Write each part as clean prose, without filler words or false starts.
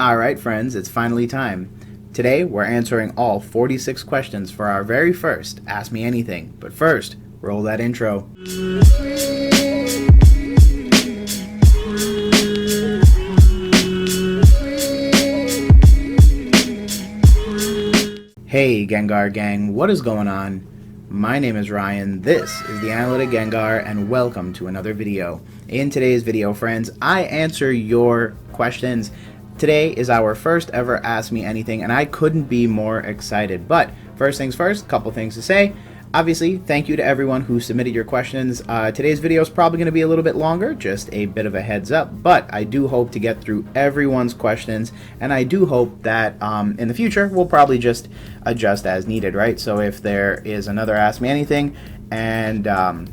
Alright friends, it's finally time. Today we're answering all 46 questions for our very first Ask Me Anything. But first, roll that intro. Hey Gengar gang, what is going on? My name is Ryan, this is the Analytic Gengar, and welcome to another video. In today's video, friends, I answer your questions. Today is our first ever Ask Me Anything, and I couldn't be more excited. But first things first, a couple things to say. Obviously, thank you to everyone who submitted your questions. Today's video is probably going to be a little bit longer, just a bit of a heads up, but I do hope to get through everyone's questions, and I do hope that in the future, we'll probably just adjust as needed, right? So if there is another Ask Me Anything, and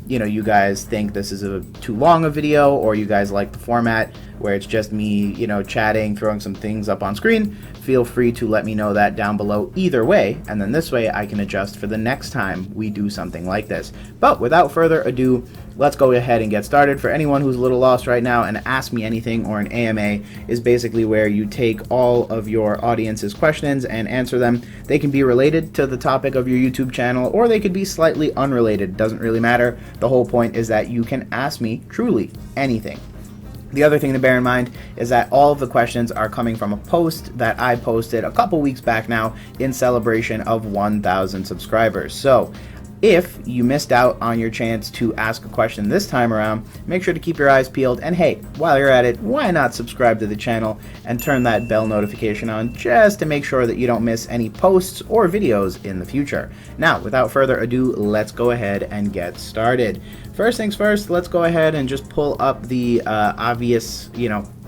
you guys think this is too long a video, or you guys like the format where it's just me, chatting, throwing some things up on screen, feel free to let me know that down below either way, and then this way I can adjust for the next time we do something like this. But without further ado, let's go ahead and get started. For anyone who's a little lost right now, an Ask Me Anything or an AMA is basically where you take all of your audience's questions and answer them. They can be related to the topic of your YouTube channel, or they could be slightly unrelated. Doesn't really matter. The whole point is that you can ask me truly anything. The other thing to bear in mind is that all of the questions are coming from a post that I posted a couple weeks back now in celebration of 1,000 subscribers. So if you missed out on your chance to ask a question this time around, make sure to keep your eyes peeled, and hey, while you're at it, why not subscribe to the channel and turn that bell notification on just to make sure that you don't miss any posts or videos in the future. Now, without further ado, let's go ahead and get started. First things first, let's go ahead and just pull up the obvious,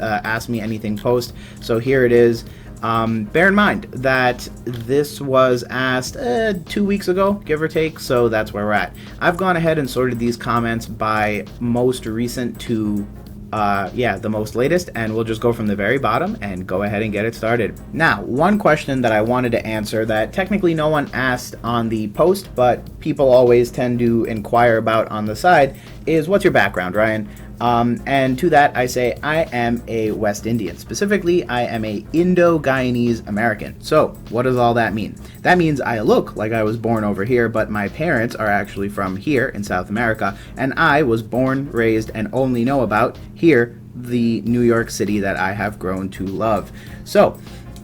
Ask Me Anything post. So here it is. Bear in mind that this was asked 2 weeks ago, give or take, so that's where we're at. I've gone ahead and sorted these comments by most recent to the most latest, and we'll just go from the very bottom and go ahead and get it started. Now, one question that I wanted to answer that technically no one asked on the post, but people always tend to inquire about on the side is, what's your background, Ryan? And to that I say I am a West Indian. Specifically, I am a Indo-Guyanese American. So what does all that mean? That means I look like I was born over here, but my parents are actually from here in South America, and I was born, raised, and only know about here, the New York City that I have grown to love. So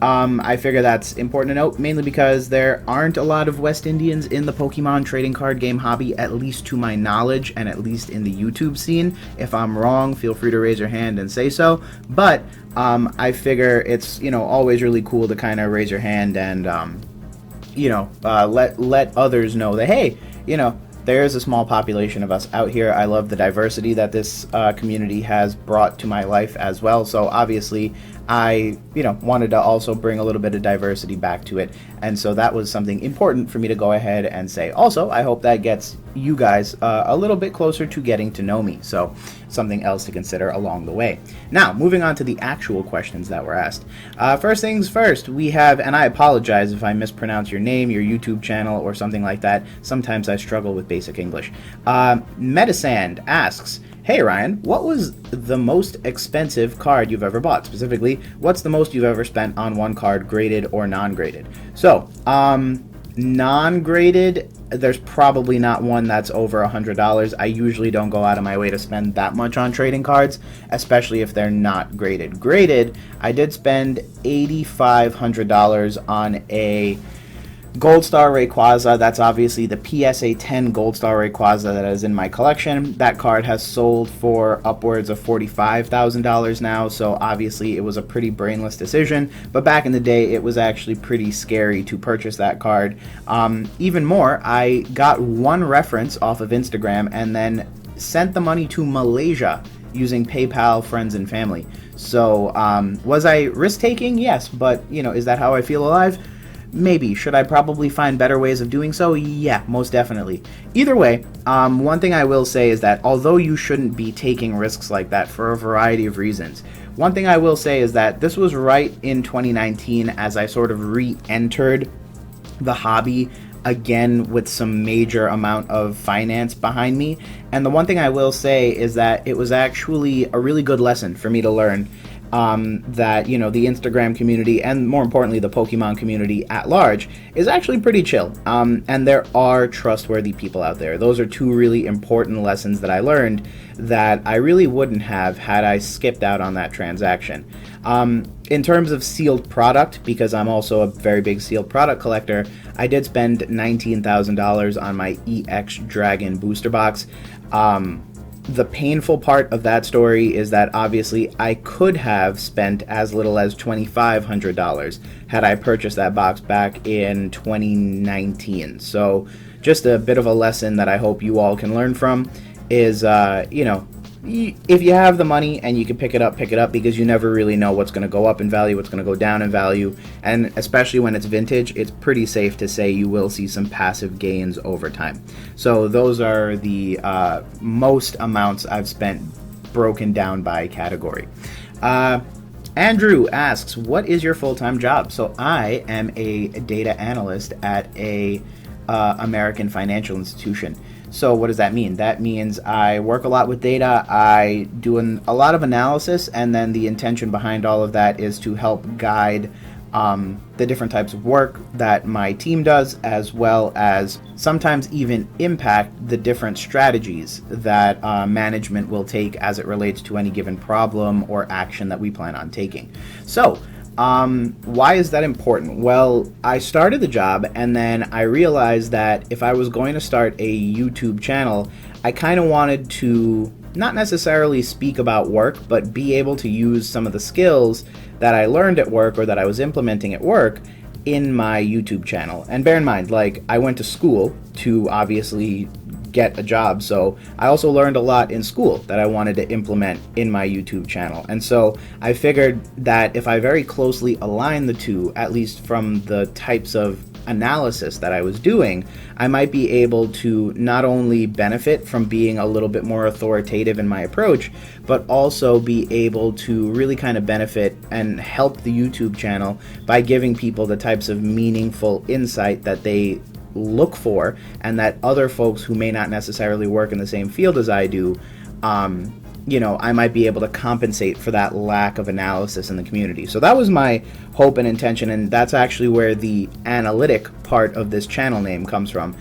I figure that's important to note, mainly because there aren't a lot of West Indians in the Pokemon trading card game hobby, at least to my knowledge, and at least in the YouTube scene. If I'm wrong, feel free to raise your hand and say so. But I figure it's always really cool to kind of raise your hand and let others know that, hey, there's a small population of us out here. I love the diversity that this community has brought to my life as well. So obviously I wanted to also bring a little bit of diversity back to it, and so that was something important for me to go ahead and say. Also, I hope that gets you guys a little bit closer to getting to know me, so something else to consider along the way. Now, moving on to the actual questions that were asked. First things first, we have, and I apologize if I mispronounce your name, your YouTube channel, or something like that. Sometimes I struggle with basic English. Medisand asks, hey Ryan, what was the most expensive card you've ever bought? Specifically, what's the most you've ever spent on one card, graded or non-graded? So, non-graded, there's probably not one that's over $100. I usually don't go out of my way to spend that much on trading cards, especially if they're not graded. Graded, I did spend $8,500 on a Gold Star Rayquaza. That's obviously the PSA 10 Gold Star Rayquaza that is in my collection. That card has sold for upwards of $45,000 now, so obviously it was a pretty brainless decision, but back in the day it was actually pretty scary to purchase that card. Even more, I got one reference off of Instagram and then sent the money to Malaysia using PayPal, friends, and family. So was I risk-taking? Yes, but is that how I feel alive? Maybe. Should I probably find better ways of doing so? Yeah, most definitely. Either way, one thing I will say is that although you shouldn't be taking risks like that for a variety of reasons, one thing I will say is that this was right in 2019 as I sort of re-entered the hobby again with some major amount of finance behind me. And the one thing I will say is that it was actually a really good lesson for me to learn. that, you know, the Instagram community and more importantly the Pokemon community at large is actually pretty chill, and there are trustworthy people out there. Those are two really important lessons that I learned that I really wouldn't have had I skipped out on that transaction. In terms of sealed product, because I'm also a very big sealed product collector, I did spend $19,000 on my EX Dragon booster box. The painful part of that story is that obviously I could have spent as little as $2,500 had I purchased that box back in 2019. So just a bit of a lesson that I hope you all can learn from is, you know, if you have the money and you can pick it up, because you never really know what's going to go up in value, what's going to go down in value, and especially when it's vintage, it's pretty safe to say you will see some passive gains over time. So those are the most amounts I've spent broken down by category. Andrew asks, what is your full-time job? So I am a data analyst at a American financial institution. So what does that mean? That means I work a lot with data, I do a lot of analysis, and then the intention behind all of that is to help guide the different types of work that my team does, as well as sometimes even impact the different strategies that management will take as it relates to any given problem or action that we plan on taking. So why is that important? Well, I started the job and then I realized that if I was going to start a YouTube channel, I kind of wanted to not necessarily speak about work, but be able to use some of the skills that I learned at work or that I was implementing at work in my YouTube channel. And bear in mind, like, I went to school to obviously get a job, so I also learned a lot in school that I wanted to implement in my YouTube channel. And so I figured that if I very closely align the two, at least from the types of analysis that I was doing, I might be able to not only benefit from being a little bit more authoritative in my approach, but also be able to really kind of benefit and help the YouTube channel by giving people the types of meaningful insight that they look for, and that other folks who may not necessarily work in the same field as I do, you know, I might be able to compensate for that lack of analysis in the community. So that was my hope and intention, and that's actually where the analytic part of this channel name comes from,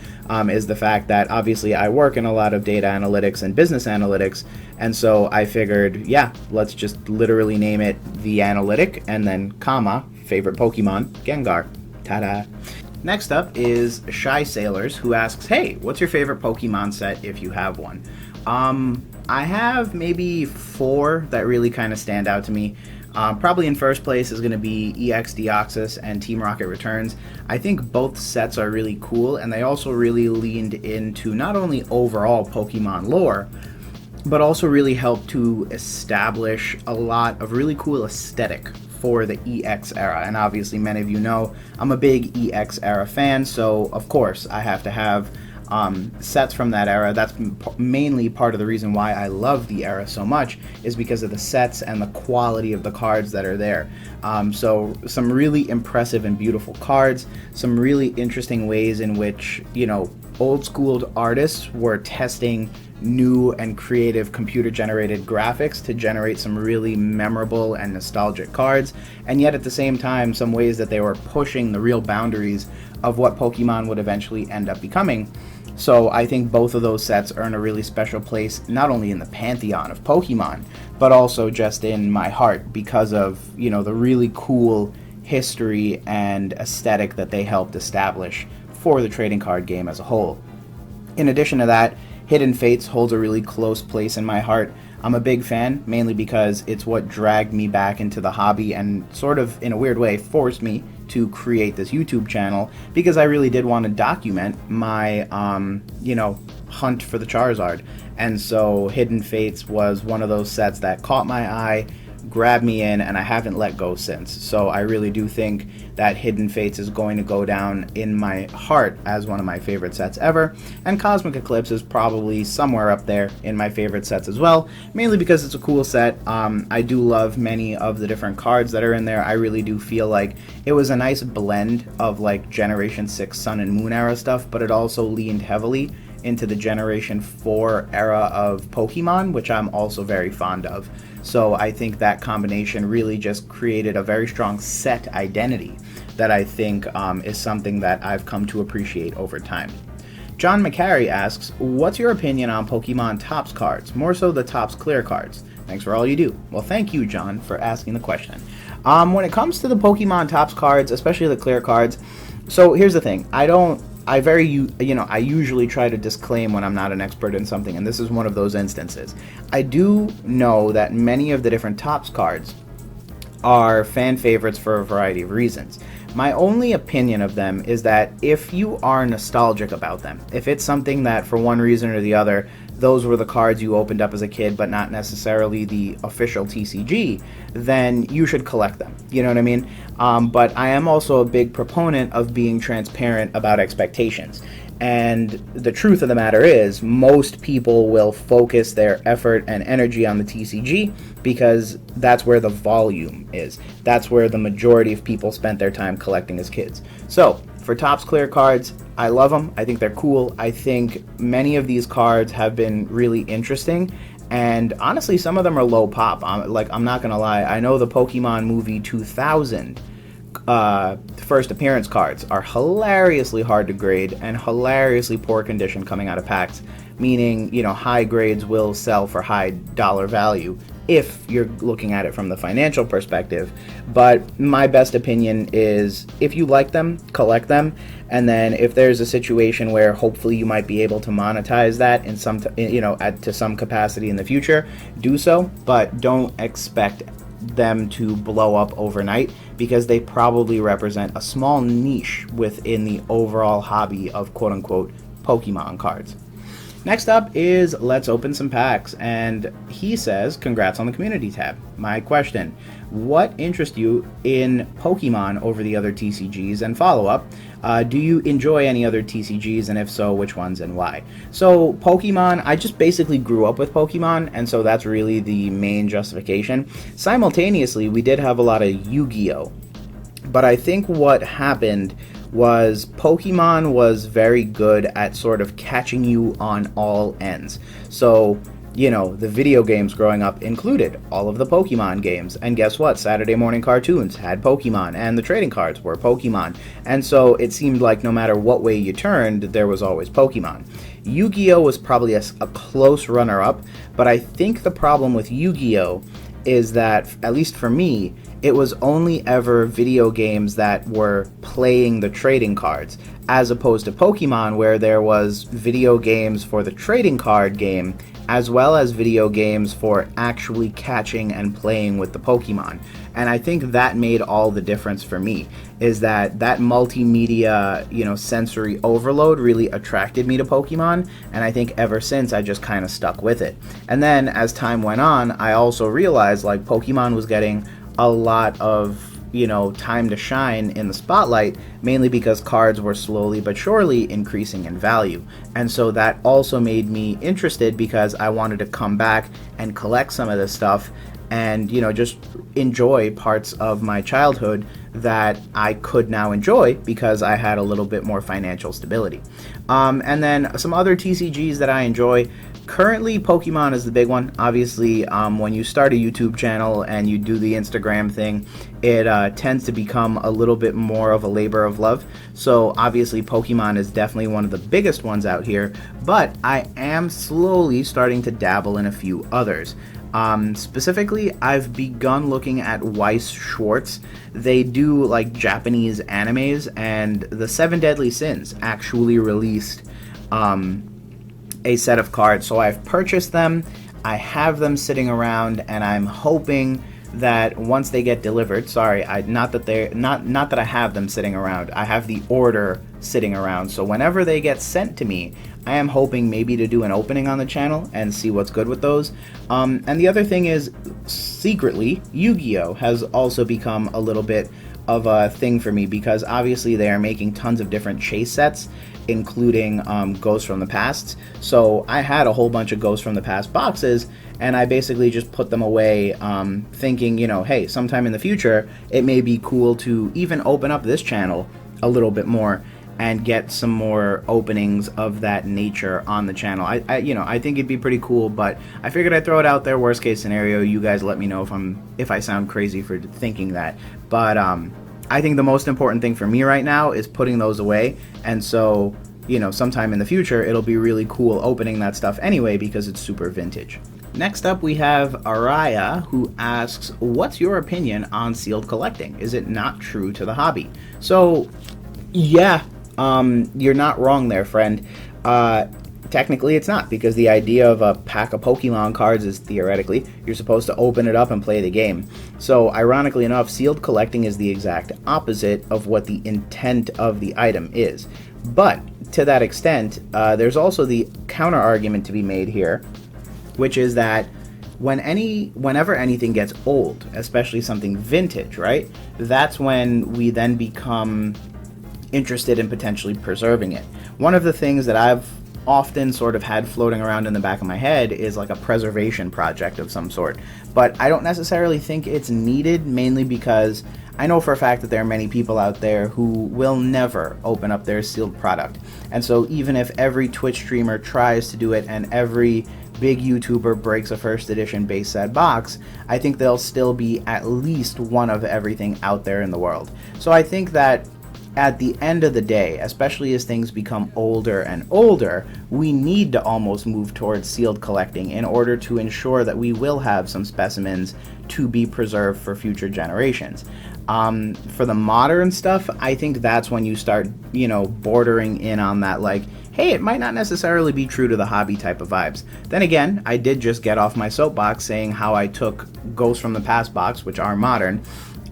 is the fact that obviously I work in a lot of data analytics and business analytics, and so I figured, yeah, let's just literally name it The Analytic, and then comma, favorite Pokemon, Gengar. Ta-da! Next up is Shysailors, who asks, hey, what's your favorite Pokemon set if you have one? I have maybe 4 that really kind of stand out to me. Probably in first place is going to be EX Deoxys and Team Rocket Returns. I think both sets are really cool, and they also really leaned into not only overall Pokemon lore, but also really helped to establish a lot of really cool aesthetic for the EX era. And obviously many of you know I'm a big EX era fan, so of course I have to have sets from that era. That's mainly part of the reason why I love the era so much, is because of the sets and the quality of the cards that are there. So some really impressive and beautiful cards, some really interesting ways in which, you know, old school artists were testing new and creative computer generated graphics to generate some really memorable and nostalgic cards, and yet at the same time some ways that they were pushing the real boundaries of what Pokemon would eventually end up becoming. So I think both of those sets earn a really special place, not only in the pantheon of Pokemon, but also just in my heart, because of, you know, the really cool history and aesthetic that they helped establish for the trading card game as a whole. In addition to that, Hidden Fates holds a really close place in my heart. I'm a big fan, mainly because it's what dragged me back into the hobby and sort of, in a weird way, forced me to create this YouTube channel, because I really did want to document my, you know, hunt for the Charizard. And so Hidden Fates was one of those sets that caught my eye, grabbed me in, and I haven't let go since. So I really do think that Hidden Fates is going to go down in my heart as one of my favorite sets ever, and Cosmic Eclipse is probably somewhere up there in my favorite sets as well, mainly because it's a cool set. I do love many of the different cards that are in there. I really do feel like it was a nice blend of like Generation 6 Sun and Moon era stuff, but it also leaned heavily into the Generation 4 era of Pokemon, which I'm also very fond of. So I think that combination really just created a very strong set identity that I think is something that I've come to appreciate over time. John Mccary asks, what's your opinion on Pokemon Topps cards, more so the Topps Clear cards? Thanks for all you do. Well, thank you, John, for asking the question. When it comes to the Pokemon Topps cards, especially the Clear cards, so here's the thing. I usually try to disclaim when I'm not an expert in something, and this is one of those instances. I do know that many of the different Topps cards are fan favorites for a variety of reasons. My only opinion of them is that if you are nostalgic about them, if it's something that for one reason or the other, those were the cards you opened up as a kid but not necessarily the official TCG, then you should collect them. You know what I mean? But I am also a big proponent of being transparent about expectations. And the truth of the matter is, most people will focus their effort and energy on the TCG because that's where the volume is. That's where the majority of people spent their time collecting as kids. So, for Topps Clear cards, I love them. I think they're cool. I think many of these cards have been really interesting. And honestly, some of them are low pop. I'm not going to lie. I know the Pokemon movie 2000 first appearance cards are hilariously hard to grade and hilariously poor condition coming out of packs, meaning, high grades will sell for high dollar value if you're looking at it from the financial perspective. But my best opinion is, if you like them, collect them, and then if there's a situation where hopefully you might be able to monetize that in some to some capacity in the future, do so, but don't expect them to blow up overnight, because they probably represent a small niche within the overall hobby of quote-unquote Pokemon cards. Next up is Let's Open Some Packs, and he says, congrats on the community tab. My question, what interests you in Pokemon over the other TCGs? And follow-up, do you enjoy any other TCGs, and if so, which ones and why? So Pokemon, I just basically grew up with Pokemon, and so that's really the main justification. Simultaneously, we did have a lot of Yu-Gi-Oh! But I think what happened was Pokemon was very good at sort of catching you on all ends. So, the video games growing up included all of the Pokemon games. And guess what? Saturday morning cartoons had Pokemon, and the trading cards were Pokemon. And so it seemed like no matter what way you turned, there was always Pokemon. Yu-Gi-Oh! Was probably a close runner-up, but I think the problem with Yu-Gi-Oh! Is that, at least for me, it was only ever video games that were playing the trading cards, as opposed to Pokemon, where there was video games for the trading card game, as well as video games for actually catching and playing with the Pokemon. And I think that made all the difference for me, is that multimedia, sensory overload really attracted me to Pokemon, and I think ever since I just kind of stuck with it. And then as time went on, I also realized Pokemon was getting a lot of time to shine in the spotlight, mainly because cards were slowly but surely increasing in value. And so that also made me interested, because I wanted to come back and collect some of this stuff and just enjoy parts of my childhood that I could now enjoy because I had a little bit more financial stability. And then some other TCGs that I enjoy. Currently, Pokemon is the big one. Obviously, when you start a YouTube channel and you do the Instagram thing, it tends to become a little bit more of a labor of love. So obviously, Pokemon is definitely one of the biggest ones out here, but I am slowly starting to dabble in a few others. Specifically, I've begun looking at Weiss Schwartz. They do Japanese animes, and the Seven Deadly Sins actually released a set of cards. So I've purchased them, I have them sitting around, and I'm hoping that once they get delivered, not that I have them sitting around, I have the order sitting around. So whenever they get sent to me, I am hoping maybe to do an opening on the channel and see what's good with those. And the other thing is, secretly, Yu-Gi-Oh! Has also become a little bit of a thing for me, because obviously they are making tons of different chase sets, including Ghosts from the Past. So I had a whole bunch of Ghosts from the Past boxes, and I basically just put them away, thinking, hey, sometime in the future, it may be cool to even open up this channel a little bit more and get some more openings of that nature on the channel. I think it'd be pretty cool, but I figured I'd throw it out there. Worst case scenario, you guys let me know if I sound crazy for thinking that. But I think the most important thing for me right now is putting those away, and so, you know, sometime in the future it'll be really cool opening that stuff anyway because it's super vintage. Next up we have Ahriah, who asks, what's your opinion on sealed collecting? Is it not true to the hobby? So yeah, you're not wrong there, friend. Technically it's not, because the idea of a pack of Pokemon cards is theoretically you're supposed to open it up and play the game. So ironically enough, sealed collecting is the exact opposite of what the intent of the item is. But to that extent, there's also the counter argument to be made here, which is that whenever anything gets old, especially something vintage, right, that's when we then become interested in potentially preserving it. One of the things that I've often sort of had floating around in the back of my head is like a preservation project of some sort, but I don't necessarily think it's needed, mainly because I know for a fact that there are many people out there who will never open up their sealed product, and so even if every Twitch streamer tries to do it and every big YouTuber breaks a first edition base set box, I think there'll still be at least one of everything out there in the world. So I think that at the end of the day, especially as things become older and older, we need to almost move towards sealed collecting in order to ensure that we will have some specimens to be preserved for future generations. For the modern stuff, I think that's when you start, you know, bordering in on that, like, hey, it might not necessarily be true to the hobby type of vibes. Then again, I did just get off my soapbox saying how I took Ghosts from the Past box, which are modern,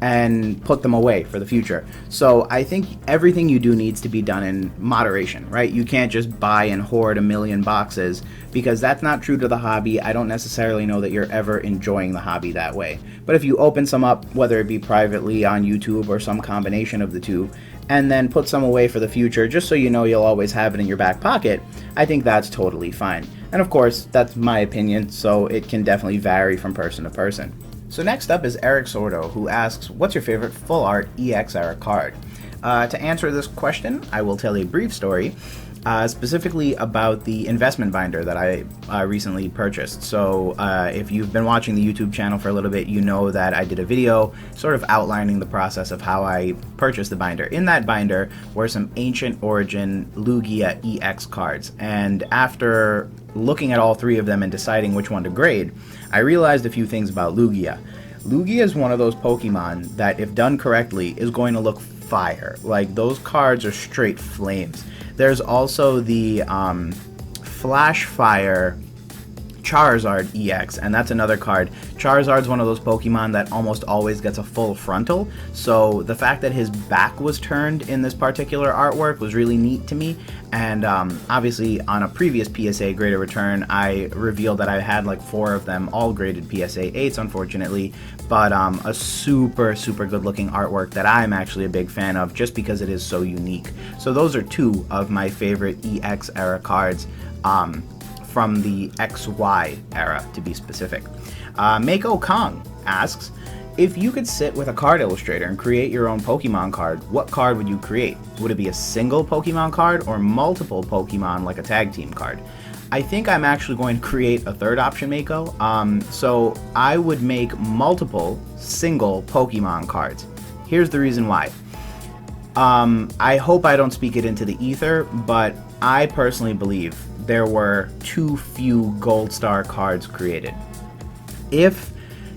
and put them away for the future. So I think everything you do needs to be done in moderation, right? You can't just buy and hoard a million boxes, because that's not true to the hobby. I don't necessarily know that you're ever enjoying the hobby that way. But if you open some up, whether it be privately on YouTube or some combination of the two, and then put some away for the future, just so you know you'll always have it in your back pocket, I think that's totally fine. And of course, that's my opinion, so it can definitely vary from person to person. So next up is Eric Sorto, who asks, what's your favorite full art EX era card? To answer this question, I will tell a brief story, specifically about the investment binder that I recently purchased. So if you've been watching the YouTube channel for a little bit, you know that I did a video sort of outlining the process of how I purchased the binder. In that binder were some Ancient Origin Lugia EX cards, and after looking at all three of them and deciding which one to grade, I realized a few things about Lugia. Lugia is one of those Pokemon that, if done correctly, is going to look fire. Like, those cards are straight flames. There's also the Flash Fire Charizard EX, and that's another card. Charizard's one of those Pokemon that almost always gets a full frontal, so the fact that his back was turned in this particular artwork was really neat to me. And obviously on a previous PSA Graded Return, I revealed that I had like 4 of them, all graded PSA 8s unfortunately, but a super good looking artwork that I'm actually a big fan of just because it is so unique. So those are 2 of my favorite EX era cards, from the XY era to be specific. Mako Kong asks, if you could sit with a card illustrator and create your own Pokemon card, what card would you create? Would it be a single Pokemon card or multiple Pokemon like a tag team card? I think I'm actually going to create a third option, Mako. So I would make multiple single Pokemon cards. Here's the reason why. I hope I don't speak it into the ether, but I personally believe there were too few Gold Star cards created. If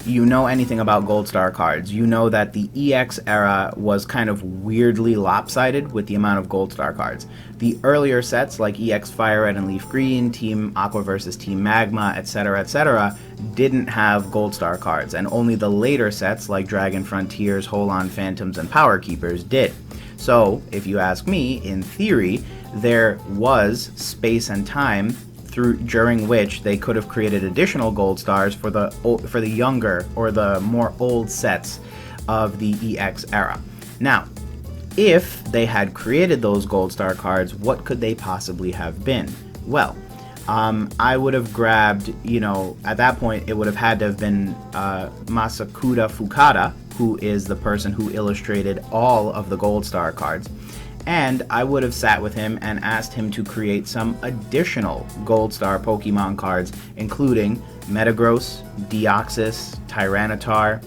you know anything about Gold Star cards, you know that the EX era was kind of weirdly lopsided with the amount of Gold Star cards. The earlier sets like EX Fire Red and Leaf Green, Team Aqua versus Team Magma, etc., didn't have Gold Star cards, and only the later sets like Dragon Frontiers, Holon Phantoms, and Power Keepers did. So, if you ask me, in theory, there was space and time during which they could have created additional Gold Stars for the younger or the more old sets of the EX era. Now, if they had created those Gold Star cards, what could they possibly have been? Well, I would have grabbed, at that point, it would have had to have been Masakuta Fukada, who is the person who illustrated all of the Gold Star cards. And I would have sat with him and asked him to create some additional Gold Star Pokemon cards, including Metagross, Deoxys, Tyranitar.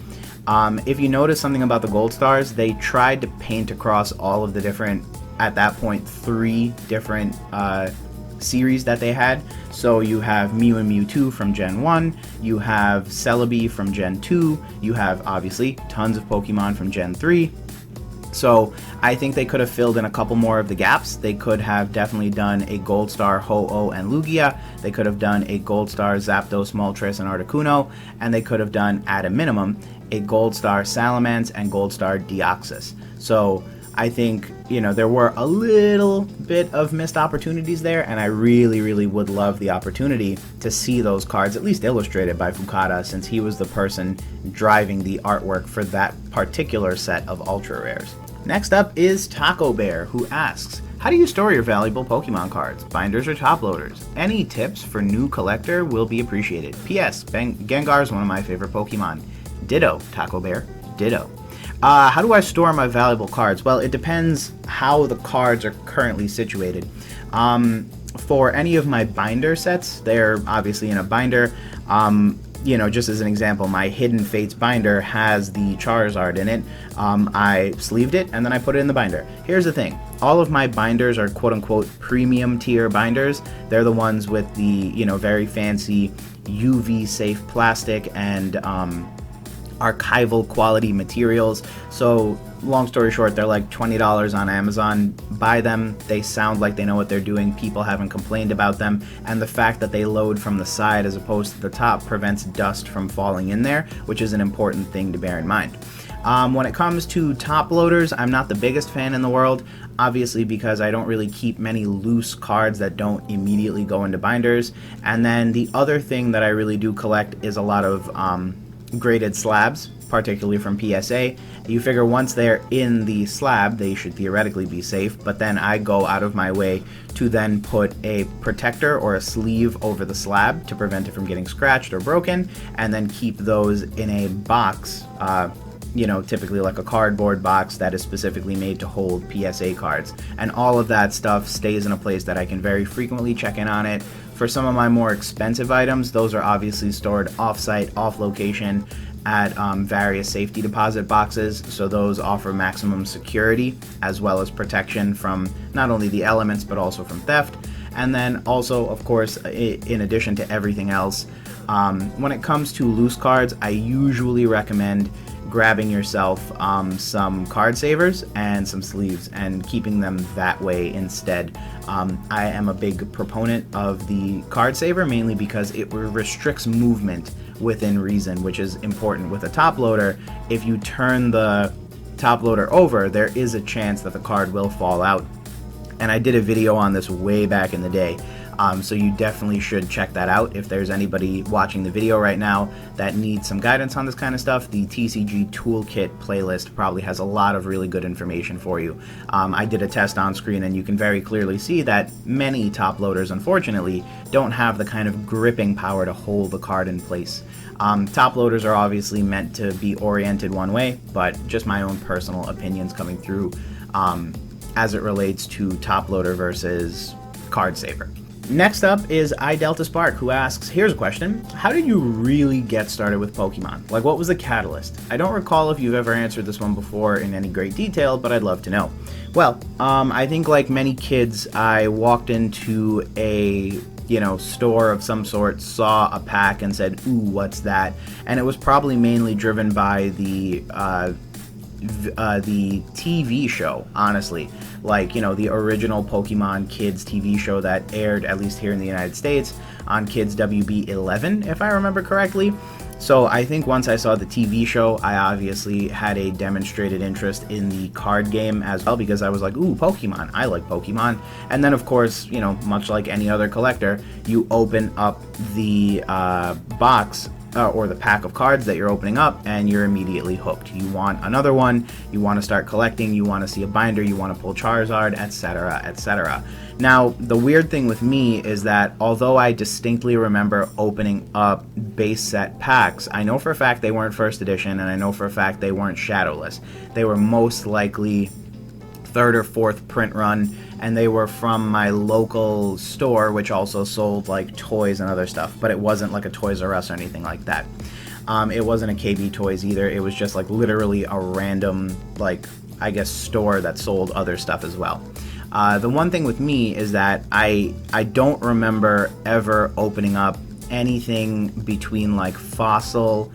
If you notice something about the Gold Stars, they tried to paint across all of the different, at that point, 3 different series that they had. So you have Mew and Mewtwo from Gen 1, you have Celebi from Gen 2, you have, obviously, tons of Pokemon from Gen 3. So I think they could have filled in a couple more of the gaps. They could have definitely done a Gold Star Ho-Oh and Lugia. They could have done a Gold Star Zapdos, Moltres, and Articuno. And they could have done, at a minimum, a Gold Star Salamence and Gold Star Deoxys. So I think, you know, there were a little bit of missed opportunities there, and I really, really would love the opportunity to see those cards at least illustrated by Fukada, since he was the person driving the artwork for that particular set of Ultra Rares. Next up is Taco Bear, who asks, how do you store your valuable Pokemon cards, binders or top loaders? Any tips for new collector will be appreciated. P.S. Gengar is one of my favorite Pokemon. Ditto, Taco Bear, ditto. How do I store my valuable cards? Well, it depends how the cards are currently situated. For any of my binder sets, they're obviously in a binder. You know, just as an example, my Hidden Fates binder has the Charizard in it. I sleeved it and then I put it in the binder. Here's the thing. All of my binders are quote-unquote premium tier binders. They're the ones with the, you know, very fancy UV safe plastic and archival quality materials. So long story short, they're like $20 on Amazon. Buy them. They sound like they know what they're doing. People haven't complained about them, and the fact that they load from the side as opposed to the top prevents dust from falling in there, which is an important thing to bear in mind. When it comes to top loaders, I'm not the biggest fan in the world, obviously because I don't really keep many loose cards that don't immediately go into binders. And then the other thing that I really do collect is a lot of graded slabs, particularly from PSA. You figure once they're in the slab, they should theoretically be safe, but then I go out of my way to then put a protector or a sleeve over the slab to prevent it from getting scratched or broken, and then keep those in a box, you know, typically like a cardboard box that is specifically made to hold PSA cards. And all of that stuff stays in a place that I can very frequently check in on it. For some of my more expensive items, those are obviously stored off-site, off-location, at various safety deposit boxes, so those offer maximum security as well as protection from not only the elements but also from theft. And then also, of course, in addition to everything else, when it comes to loose cards, I usually recommend grabbing yourself some card savers and some sleeves and keeping them that way instead. I am a big proponent of the card saver, mainly because it restricts movement within reason, which is important. With a top loader, if you turn the top loader over, there is a chance that the card will fall out. And I did a video on this way back in the day. So you definitely should check that out. If there's anybody watching the video right now that needs some guidance on this kind of stuff, the TCG Toolkit playlist probably has a lot of really good information for you. I did a test on screen and you can very clearly see that many top loaders, unfortunately, don't have the kind of gripping power to hold the card in place. Top loaders are obviously meant to be oriented one way, but just my own personal opinions coming through as it relates to top loader versus card saver. Next up is iDeltaSpark, who asks, here's a question. How did you really get started with Pokemon? Like, what was the catalyst? I don't recall if you've ever answered this one before in any great detail, but I'd love to know. Well, I think like many kids, I walked into a store of some sort, saw a pack and said, ooh, what's that? And it was probably mainly driven by the TV show, honestly. Like, the original Pokemon Kids TV show that aired, at least here in the United States, on Kids WB 11, if I remember correctly. So I think once I saw the TV show, I obviously had a demonstrated interest in the card game as well, because I was like, ooh, Pokemon, I like Pokemon. And then, of course, much like any other collector, you open up the box or the pack of cards that you're opening up, and you're immediately hooked. You want another one, you want to start collecting, you want to see a binder, you want to pull Charizard, etc., etc. Now, the weird thing with me is that although I distinctly remember opening up base set packs, I know for a fact they weren't first edition, and I know for a fact they weren't shadowless. They were most likely third or fourth print run, and they were from my local store, which also sold like toys and other stuff, but it wasn't like a Toys R Us or anything like that. It wasn't a KB Toys either. It was just like literally a random, like, I guess, store that sold other stuff as well. The one thing with me is that I don't remember ever opening up anything between like Fossil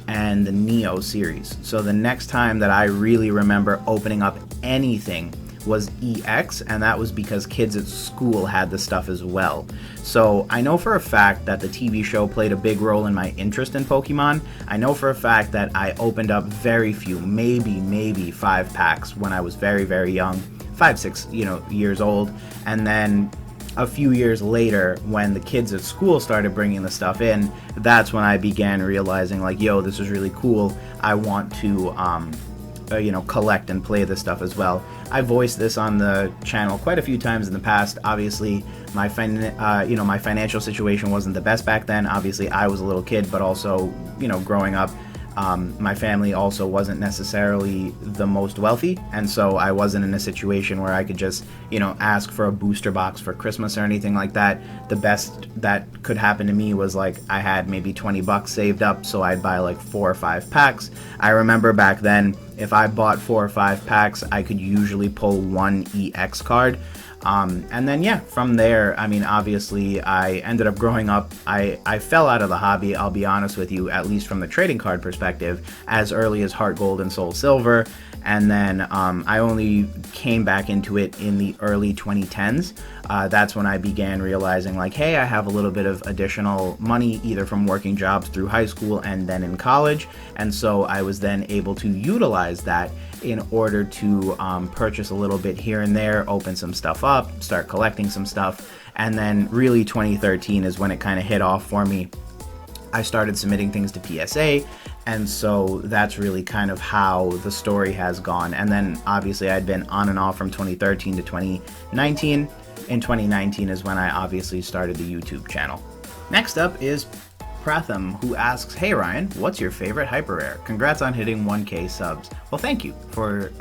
and the Neo series. So the next time that I really remember opening up anything was EX, and that was because kids at school had the stuff as well. So I know for a fact that the TV show played a big role in my interest in Pokemon. I know for a fact that I opened up very few, maybe 5 packs when I was very, very young, 5, 6, years old, and then a few years later, when the kids at school started bringing the stuff in, that's when I began realizing, like, yo, this is really cool. I want to collect and play this stuff as well. I voiced this on the channel quite a few times in the past. Obviously, my financial situation wasn't the best back then. Obviously, I was a little kid, but also, growing up, my family also wasn't necessarily the most wealthy, and so I wasn't in a situation where I could just, ask for a booster box for Christmas or anything like that. The best that could happen to me was like I had maybe $20 saved up, so I'd buy like 4 or 5 packs. I remember back then, if I bought 4 or 5 packs, I could usually pull 1 EX card. And then, from there, I mean, obviously, I ended up growing up. I fell out of the hobby, I'll be honest with you, at least from the trading card perspective, as early as Heart Gold and Soul Silver. And then I only came back into it in the early 2010s. That's when I began realizing, like, hey, I have a little bit of additional money, either from working jobs through high school and then in college. And so I was then able to utilize that in order to purchase a little bit here and there, open some stuff up, start collecting some stuff. And then really 2013 is when it kind of hit off for me. I started submitting things to PSA, and so that's really kind of how the story has gone. And then obviously I'd been on and off from 2013 to 2019. In 2019 is when I obviously started the YouTube channel. Next up is Pratham, who asks, hey Ryan, what's your favorite hyper rare? Congrats on hitting 1K subs. Well, thank you for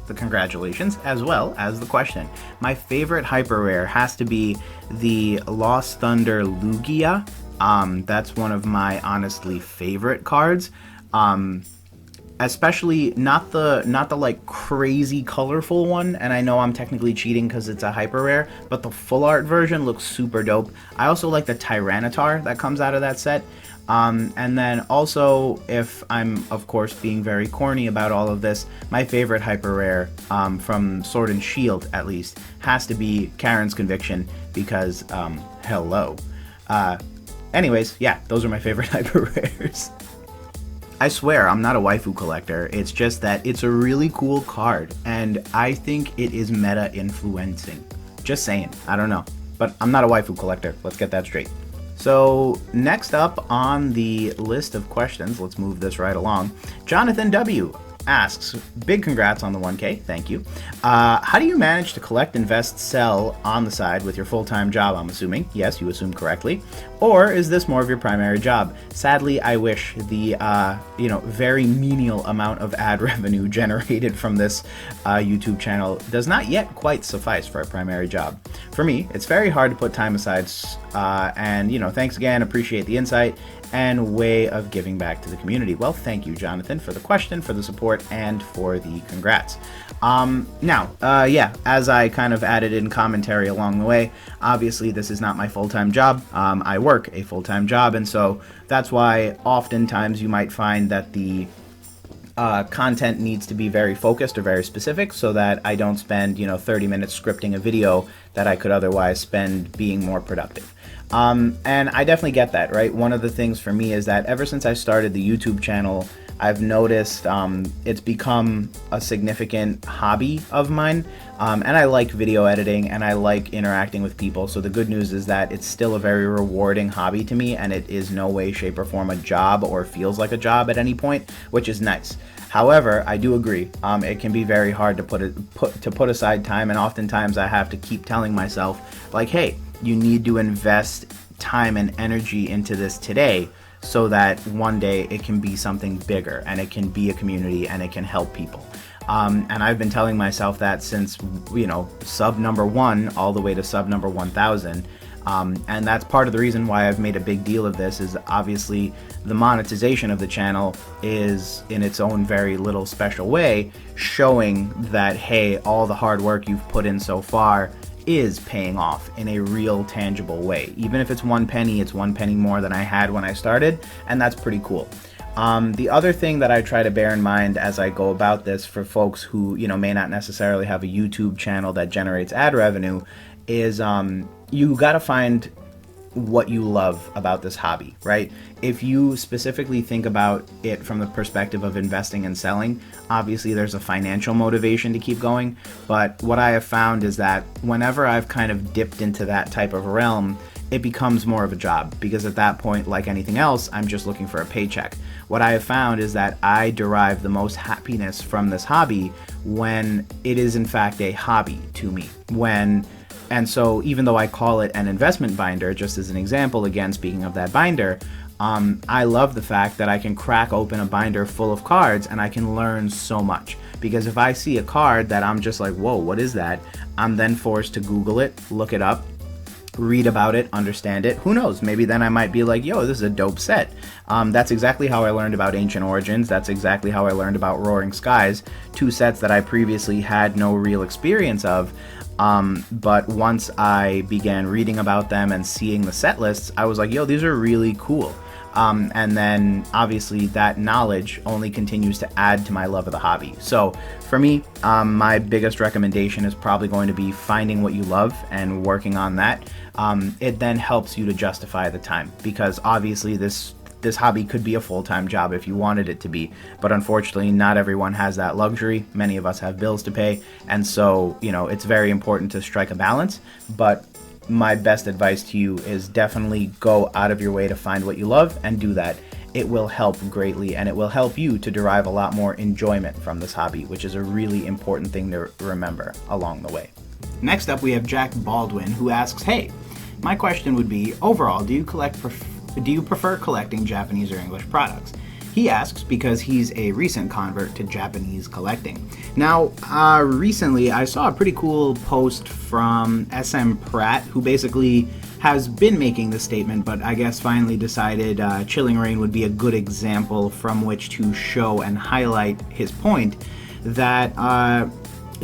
the congratulations as well as the question. My favorite hyper rare has to be the Lost Thunder Lugia. That's one of my honestly favorite cards. Especially not the like crazy colorful one, and I know I'm technically cheating because it's a hyper rare, but the full art version looks super dope. I also like the Tyranitar that comes out of that set. And then also, if I'm of course being very corny about all of this, my favorite hyper rare from Sword and Shield at least has to be Karen's Conviction, because hello. Anyways, yeah, those are my favorite hyper rares. I swear, I'm not a waifu collector, it's just that it's a really cool card, and I think it is meta influencing. Just saying, I don't know. But I'm not a waifu collector, let's get that straight. So, next up on the list of questions, let's move this right along. Johnathan W asks, big congrats on the 1K, thank you. How do you manage to collect, invest, sell on the side with your full-time job, I'm assuming? Yes, you assumed correctly. Or is this more of your primary job? Sadly, I wish the, very menial amount of ad revenue generated from this YouTube channel does not yet quite suffice for a primary job. For me, it's very hard to put time aside, and, thanks again, appreciate the insight and way of giving back to the community. Well, thank you, Jonathan, for the question, for the support, and for the congrats. As I kind of added in commentary along the way, obviously this is not my full-time job. I work a full-time job, and so that's why oftentimes you might find that the content needs to be very focused or very specific, so that I don't spend 30 minutes scripting a video that I could otherwise spend being more productive. And I definitely get that, right? One of the things for me is that ever since I started the YouTube channel, I've noticed it's become a significant hobby of mine, and I like video editing and I like interacting with people. So the good news is that it's still a very rewarding hobby to me, and it is no way, shape, or form a job or feels like a job at any point, which is nice. However, I do agree, it can be very hard to put aside time, and oftentimes I have to keep telling myself, like, hey, you need to invest time and energy into this today, so that one day it can be something bigger and it can be a community and it can help people. And I've been telling myself that since, sub number 1 all the way to sub number 1000. And that's part of the reason why I've made a big deal of this, is obviously the monetization of the channel is in its own very little special way showing that, hey, all the hard work you've put in so far is paying off in a real tangible way. Even if it's 1 penny, it's 1 penny more than I had when I started, and that's pretty cool. The other thing that I try to bear in mind as I go about this for folks who, may not necessarily have a YouTube channel that generates ad revenue is you got to find what you love about this hobby, right? If you specifically think about it from the perspective of investing and selling, obviously there's a financial motivation to keep going. But what I have found is that whenever I've kind of dipped into that type of realm, it becomes more of a job, because at that point, like anything else, I'm just looking for a paycheck. What I have found is that I derive the most happiness from this hobby when it is in fact a hobby to me. And so even though I call it an investment binder, just as an example, again, speaking of that binder, I love the fact that I can crack open a binder full of cards and I can learn so much. Because if I see a card that I'm just like, whoa, what is that? I'm then forced to Google it, look it up, read about it, understand it. Who knows? Maybe then I might be like, yo, this is a dope set. That's exactly how I learned about Ancient Origins. That's exactly how I learned about Roaring Skies, 2 sets that I previously had no real experience of. But once I began reading about them and seeing the set lists, I was like, yo, these are really cool. And then obviously that knowledge only continues to add to my love of the hobby. So for me, my biggest recommendation is probably going to be finding what you love and working on that. It then helps you to justify the time, because obviously this hobby could be a full-time job if you wanted it to be, but unfortunately not everyone has that luxury. Many of us have bills to pay, and so it's very important to strike a balance. But my best advice to you is definitely go out of your way to find what you love and do that. It will help greatly, and it will help you to derive a lot more enjoyment from this hobby, which is a really important thing to remember along the way. Next up, we have Jack Baldwin, who asks, hey, my question would be, overall, do you prefer collecting Japanese or English products? He asks because he's a recent convert to Japanese collecting. Now, recently I saw a pretty cool post from SM Pratt, who basically has been making this statement, but I guess finally decided Chilling Reign would be a good example from which to show and highlight his point that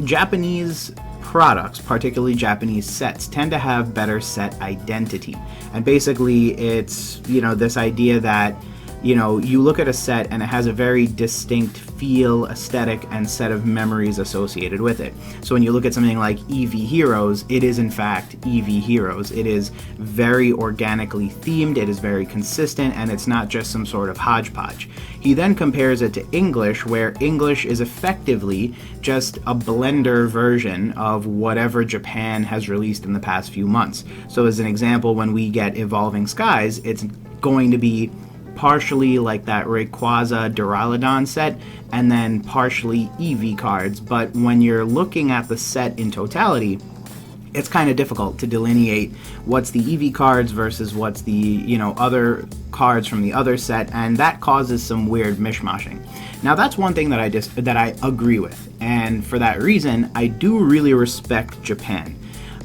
Japanese products, particularly Japanese sets, tend to have better set identity. And basically it's, this idea that, you look at a set and it has a very distinct feel, aesthetic, and set of memories associated with it. So when you look at something like EV Heroes, it is in fact EV Heroes. It is very organically themed, it is very consistent, and it's not just some sort of hodgepodge. He then compares it to English, where English is effectively just a blender version of whatever Japan has released in the past few months. So as an example, when we get Evolving Skies, it's going to be partially like that Rayquaza Duraludon set, and then partially EV cards. But when you're looking at the set in totality, it's kind of difficult to delineate what's the EV cards versus what's the, other cards from the other set, and that causes some weird mishmashing. Now, that's one thing that I agree with, and for that reason, I do really respect Japan.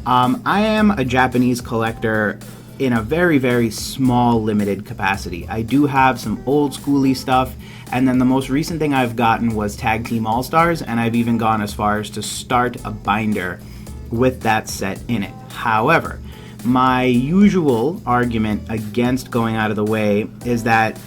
I am a Japanese collector in a very, very small, limited capacity. I do have some old schooly stuff, and then the most recent thing I've gotten was Tag Team All-Stars, and I've even gone as far as to start a binder with that set in it. However, my usual argument against going out of the way is that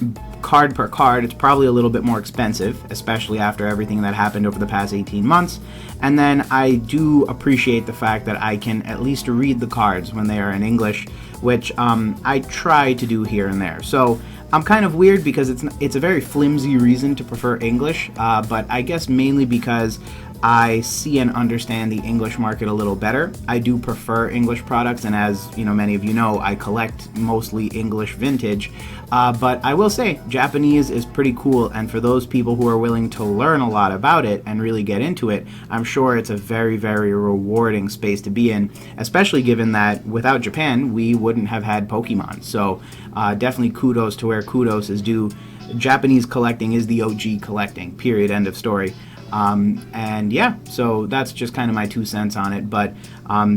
card per card, it's probably a little bit more expensive, especially after everything that happened over the past 18 months. And then I do appreciate the fact that I can at least read the cards when they are in English, which I try to do here and there. So I'm kind of weird because it's a very flimsy reason to prefer English, but I guess mainly because I see and understand the English market a little better. I do prefer English products, and as many of you know, I collect mostly English vintage. But I will say, Japanese is pretty cool, and for those people who are willing to learn a lot about it and really get into it, I'm sure it's a very, very rewarding space to be in, especially given that without Japan, we wouldn't have had Pokemon. So definitely kudos to where kudos is due. Japanese collecting is the OG collecting, period, end of story. And yeah, so that's just kind of my 2 cents on it. But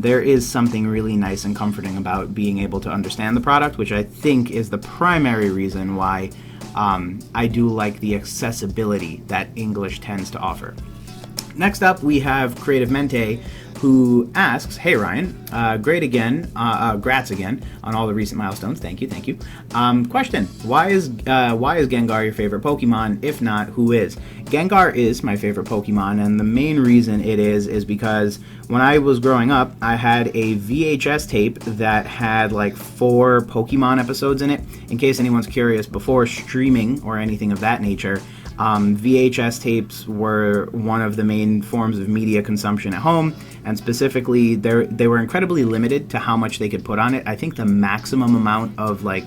there is something really nice and comforting about being able to understand the product, which I think is the primary reason why I do like the accessibility that English tends to offer. Next up, we have KreativeMente, who asks, "Hey Ryan, great again, grats again on all the recent milestones. Thank you. Question: Why is Gengar your favorite Pokemon? If not, who is?" Gengar is my favorite Pokemon, and the main reason it is because when I was growing up, I had a VHS tape that had like 4 Pokemon episodes in it. In case anyone's curious, before streaming or anything of that nature, VHS tapes were one of the main forms of media consumption at home, and specifically they were incredibly limited to how much they could put on it. I think the maximum amount of like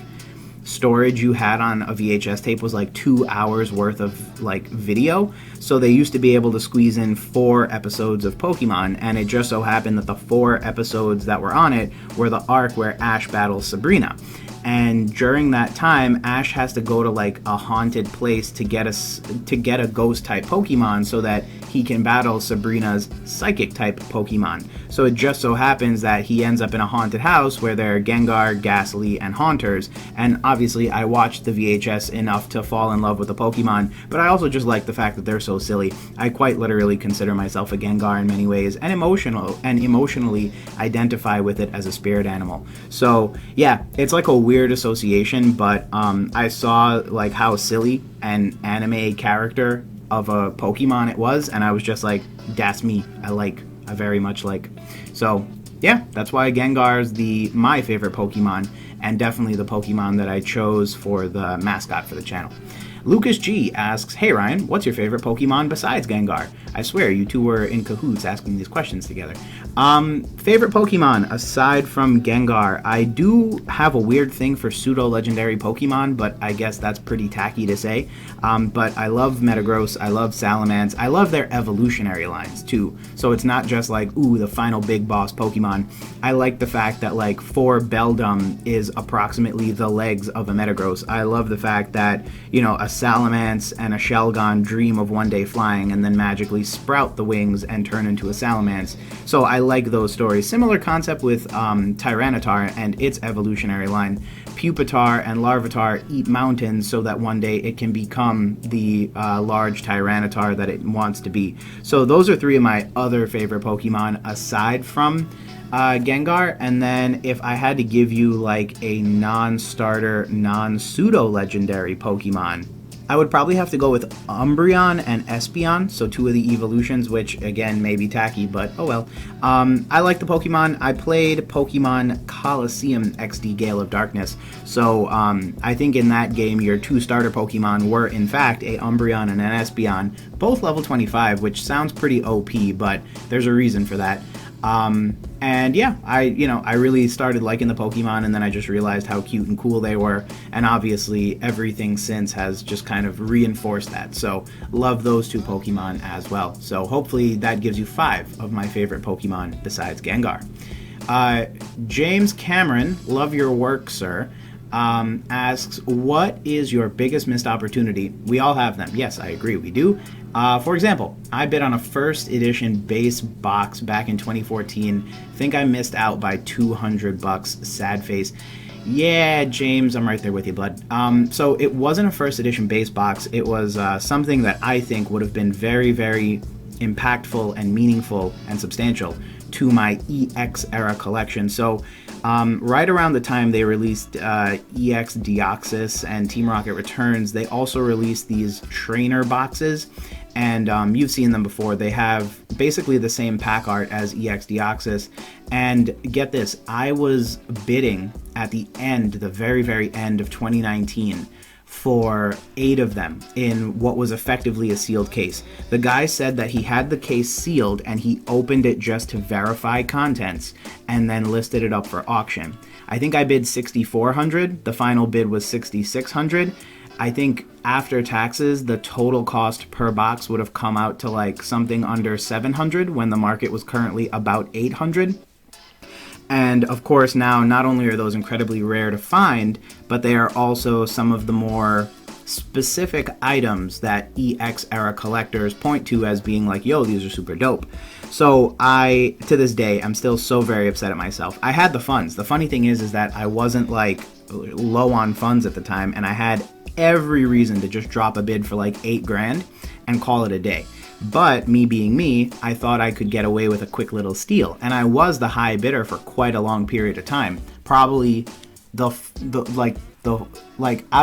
storage you had on a VHS tape was like 2 hours worth of like video, so they used to be able to squeeze in 4 episodes of Pokemon, and it just so happened that the 4 episodes that were on it were the arc where Ash battles Sabrina. And during that time, Ash has to go to like a haunted place to get a ghost type Pokemon so that he can battle Sabrina's psychic type Pokemon. So it just so happens that he ends up in a haunted house where there are Gengar, Ghastly, and Haunters. And obviously I watched the VHS enough to fall in love with the Pokemon, but I also just like the fact that they're so silly. I quite literally consider myself a Gengar in many ways, and emotionally identify with it as a spirit animal. So yeah, it's like a weird association, but I saw like how silly an anime character of a Pokemon it was, and I was just like, that's me. I very much like. So yeah, that's why Gengar is my favorite Pokemon, and definitely the Pokemon that I chose for the mascot for the channel. Lucas G asks, "Hey Ryan, what's your favorite Pokemon besides Gengar?" I swear you two were in cahoots asking these questions together. Favorite Pokemon aside from Gengar, I do have a weird thing for pseudo-legendary Pokemon, but I guess that's pretty tacky to say. But I love Metagross, I love Salamence, I love their evolutionary lines too. So it's not just like, ooh, the final big boss Pokemon. I like the fact that like 4 Beldum is approximately the legs of a Metagross. I love the fact that, you know, a Salamence and a Shelgon dream of one day flying and then magically sprout the wings and turn into a Salamence. So I like those stories. Similar concept with Tyranitar and its evolutionary line. Pupitar and Larvitar eat mountains so that one day it can become the large Tyranitar that it wants to be. So those are 3 of my other favorite Pokemon aside from Gengar. And then if I had to give you like a non-starter, non-pseudo-legendary Pokemon, I would probably have to go with Umbreon and Espeon, so 2 of the evolutions, which again may be tacky, but oh well. I like the Pokemon. I played Pokemon Coliseum XD Gale of Darkness, so I think in that game your 2 starter Pokemon were in fact a Umbreon and an Espeon, both level 25, which sounds pretty OP, but there's a reason for that. And yeah, I really started liking the Pokemon, and then I just realized how cute and cool they were, and obviously everything since has just kind of reinforced that. So love those 2 Pokemon as well. So hopefully that gives you 5 of my favorite Pokemon besides Gengar. James Cameron, love your work, sir. Asks, what is your biggest missed opportunity? We all have them. Yes, I agree, we do. For example, I bid on a first edition base box back in 2014. Think I missed out by $200. Sad face. Yeah, James, I'm right there with you, bud. So it wasn't a first edition base box. It was something that I think would have been very, very impactful and meaningful and substantial to my EX era collection. So right around the time they released EX Deoxys and Team Rocket Returns, they also released these trainer boxes, and you've seen them before. They have basically the same pack art as EX Deoxys, and get this, I was bidding at the very, very end of 2019 for 8 of them in what was effectively a sealed case. The guy said that he had the case sealed and he opened it just to verify contents and then listed it up for auction. I think I bid $6,400. The final bid was $6,600. I think after taxes, the total cost per box would have come out to like something under $700 when the market was currently about $800. And of course now, not only are those incredibly rare to find, but they are also some of the more specific items that EX era collectors point to as being like, yo, these are super dope. So I, to this day, I'm still so very upset at myself. I had the funds. The funny thing is that I wasn't like low on funds at the time, and I had every reason to just drop a bid for like $8,000 and call it a day. But me being me, I thought I could get away with a quick little steal, and I was the high bidder for quite a long period of time. Probably out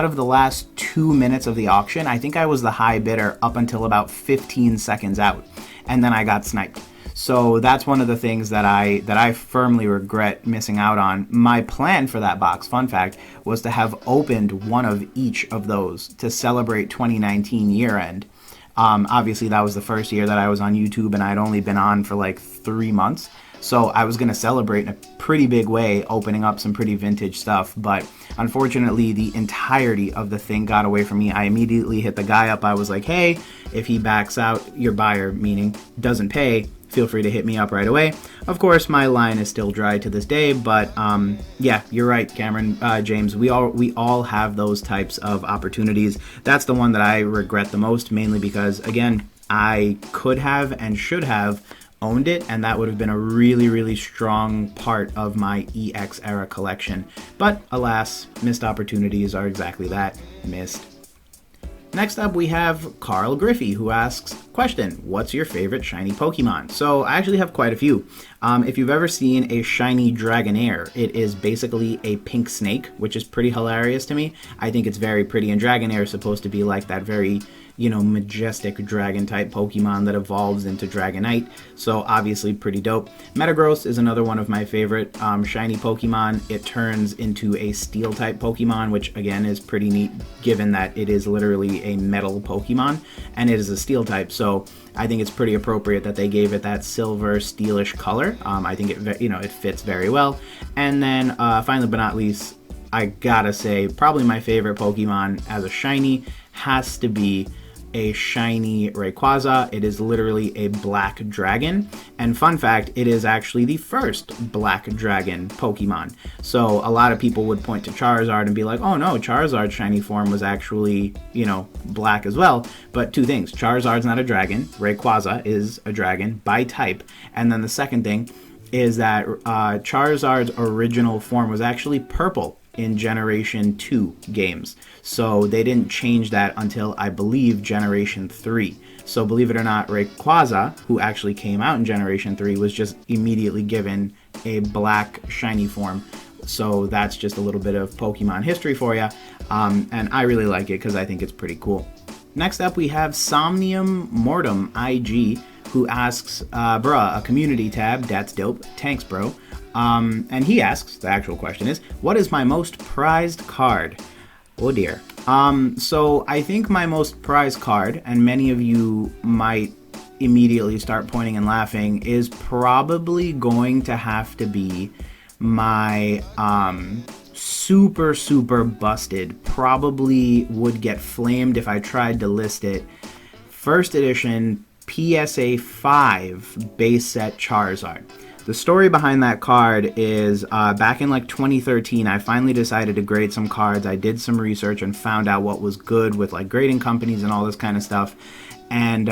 of the last 2 minutes of the auction, I think I was the high bidder up until about 15 seconds out, and then I got sniped. So that's one of the things that I firmly regret missing out on. My plan for that box, fun fact, was to have opened one of each of those to celebrate 2019 year end. Obviously, that was the first year that I was on YouTube, and I'd only been on for like 3 months. So I was going to celebrate in a pretty big way, opening up some pretty vintage stuff. But unfortunately, the entirety of the thing got away from me. I immediately hit the guy up. I was like, hey, if he backs out, your buyer, meaning doesn't pay, feel free to hit me up right away. Of course, my line is still dry to this day, but yeah, you're right, Cameron, James. We all have those types of opportunities. That's the one that I regret the most, mainly because, again, I could have and should have owned it, and that would have been a really, really strong part of my EX era collection. But alas, missed opportunities are exactly that, missed. Next up, we have Karl Griffi, who asks, question, what's your favorite shiny Pokemon? So I actually have quite a few. If you've ever seen a shiny Dragonair, it is basically a pink snake, which is pretty hilarious to me. I think it's very pretty, and Dragonair is supposed to be like that very, majestic dragon type Pokemon that evolves into Dragonite. So obviously pretty dope. Metagross is another one of my favorite shiny Pokemon. It turns into a steel type Pokemon, which again is pretty neat given that it is literally a metal Pokemon and it is a steel type. So I think it's pretty appropriate that they gave it that silver steelish color. I think it fits very well. And then finally but not least, I gotta say probably my favorite Pokemon as a shiny has to be a shiny Rayquaza. It is literally a black dragon, and fun fact, it is actually the first black dragon Pokemon. So a lot of people would point to Charizard and be like, oh no, Charizard's shiny form was actually, black as well. But two things, Charizard's not a dragon, Rayquaza is a dragon by type, and then the second thing is that Charizard's original form was actually purple in Generation 2 games. So they didn't change that until, I believe, Generation 3. So believe it or not, Rayquaza, who actually came out in Generation 3, was just immediately given a black shiny form. So that's just a little bit of Pokemon history for you. And I really like it because I think it's pretty cool. Next up, we have Somnium Mortem IG, who asks, bruh, a community tab, that's dope, thanks bro. And he asks, the actual question is, what is my most prized card? Oh dear. So I think my most prized card, and many of you might immediately start pointing and laughing, is probably going to have to be my super, super busted, probably would get flamed if I tried to list it, first edition PSA 5 base set Charizard. The story behind that card is back in like 2013, I finally decided to grade some cards. I did some research and found out what was good with like grading companies and all this kind of stuff. And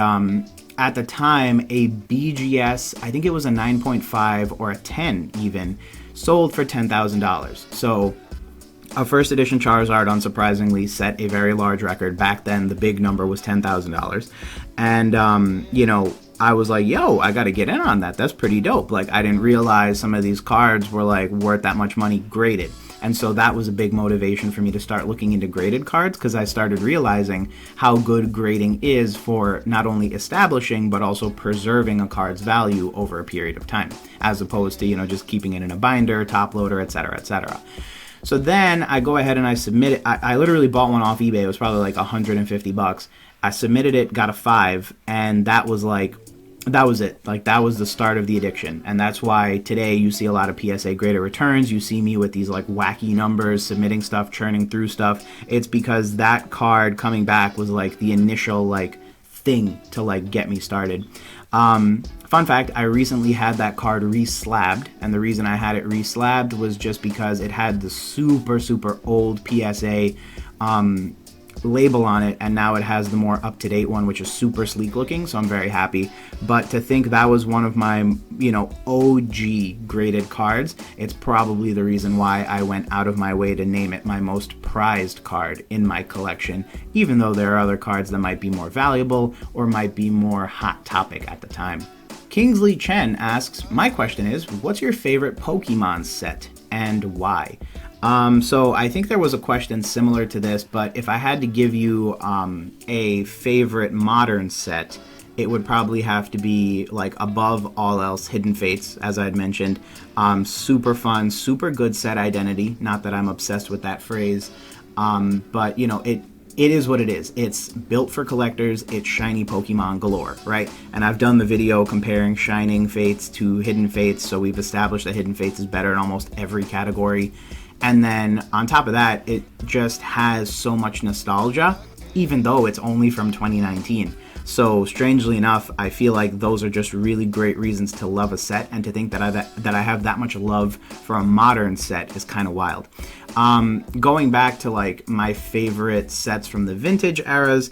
at the time, a BGS, I think it was a 9.5 or a 10 even, sold for $10,000. So a first edition Charizard, unsurprisingly, set a very large record. Back then, the big number was $10,000. And, I was like, yo, I got to get in on that. That's pretty dope. Like, I didn't realize some of these cards were like worth that much money graded. And so that was a big motivation for me to start looking into graded cards, because I started realizing how good grading is for not only establishing but also preserving a card's value over a period of time, as opposed to, just keeping it in a binder, top loader, etc., etc. So then I go ahead and I submit it. I literally bought one off eBay. It was probably like $150. I submitted it, got a 5, and that was it. Like, that was the start of the addiction. And that's why today you see a lot of PSA graded returns. You see me with these like wacky numbers, submitting stuff, churning through stuff. It's because that card coming back was like the initial like thing to like get me started. Fun fact, I recently had that card re-slabbed, and the reason I had it re-slabbed was just because it had the super, super old PSA label on it, and now it has the more up-to-date one, which is super sleek looking, so I'm very happy. But to think that was one of my, OG graded cards, it's probably the reason why I went out of my way to name it my most prized card in my collection, even though there are other cards that might be more valuable or might be more hot topic at the time. Kingsley Chen asks, my question is, what's your favorite Pokemon set and why? So I think there was a question similar to this, but if I had to give you a favorite modern set, it would probably have to be, like, above all else, Hidden Fates, as I had mentioned. Super fun, super good set identity. Not that I'm obsessed with that phrase, but, it is what it is. It's built for collectors. It's shiny Pokemon galore, right? And I've done the video comparing Shining Fates to Hidden Fates, so we've established that Hidden Fates is better in almost every category. And then on top of that, it just has so much nostalgia, even though it's only from 2019. So strangely enough, I feel like those are just really great reasons to love a set, and to think that I have that much love for a modern set is kind of wild. Going back to, like, my favorite sets from the vintage eras,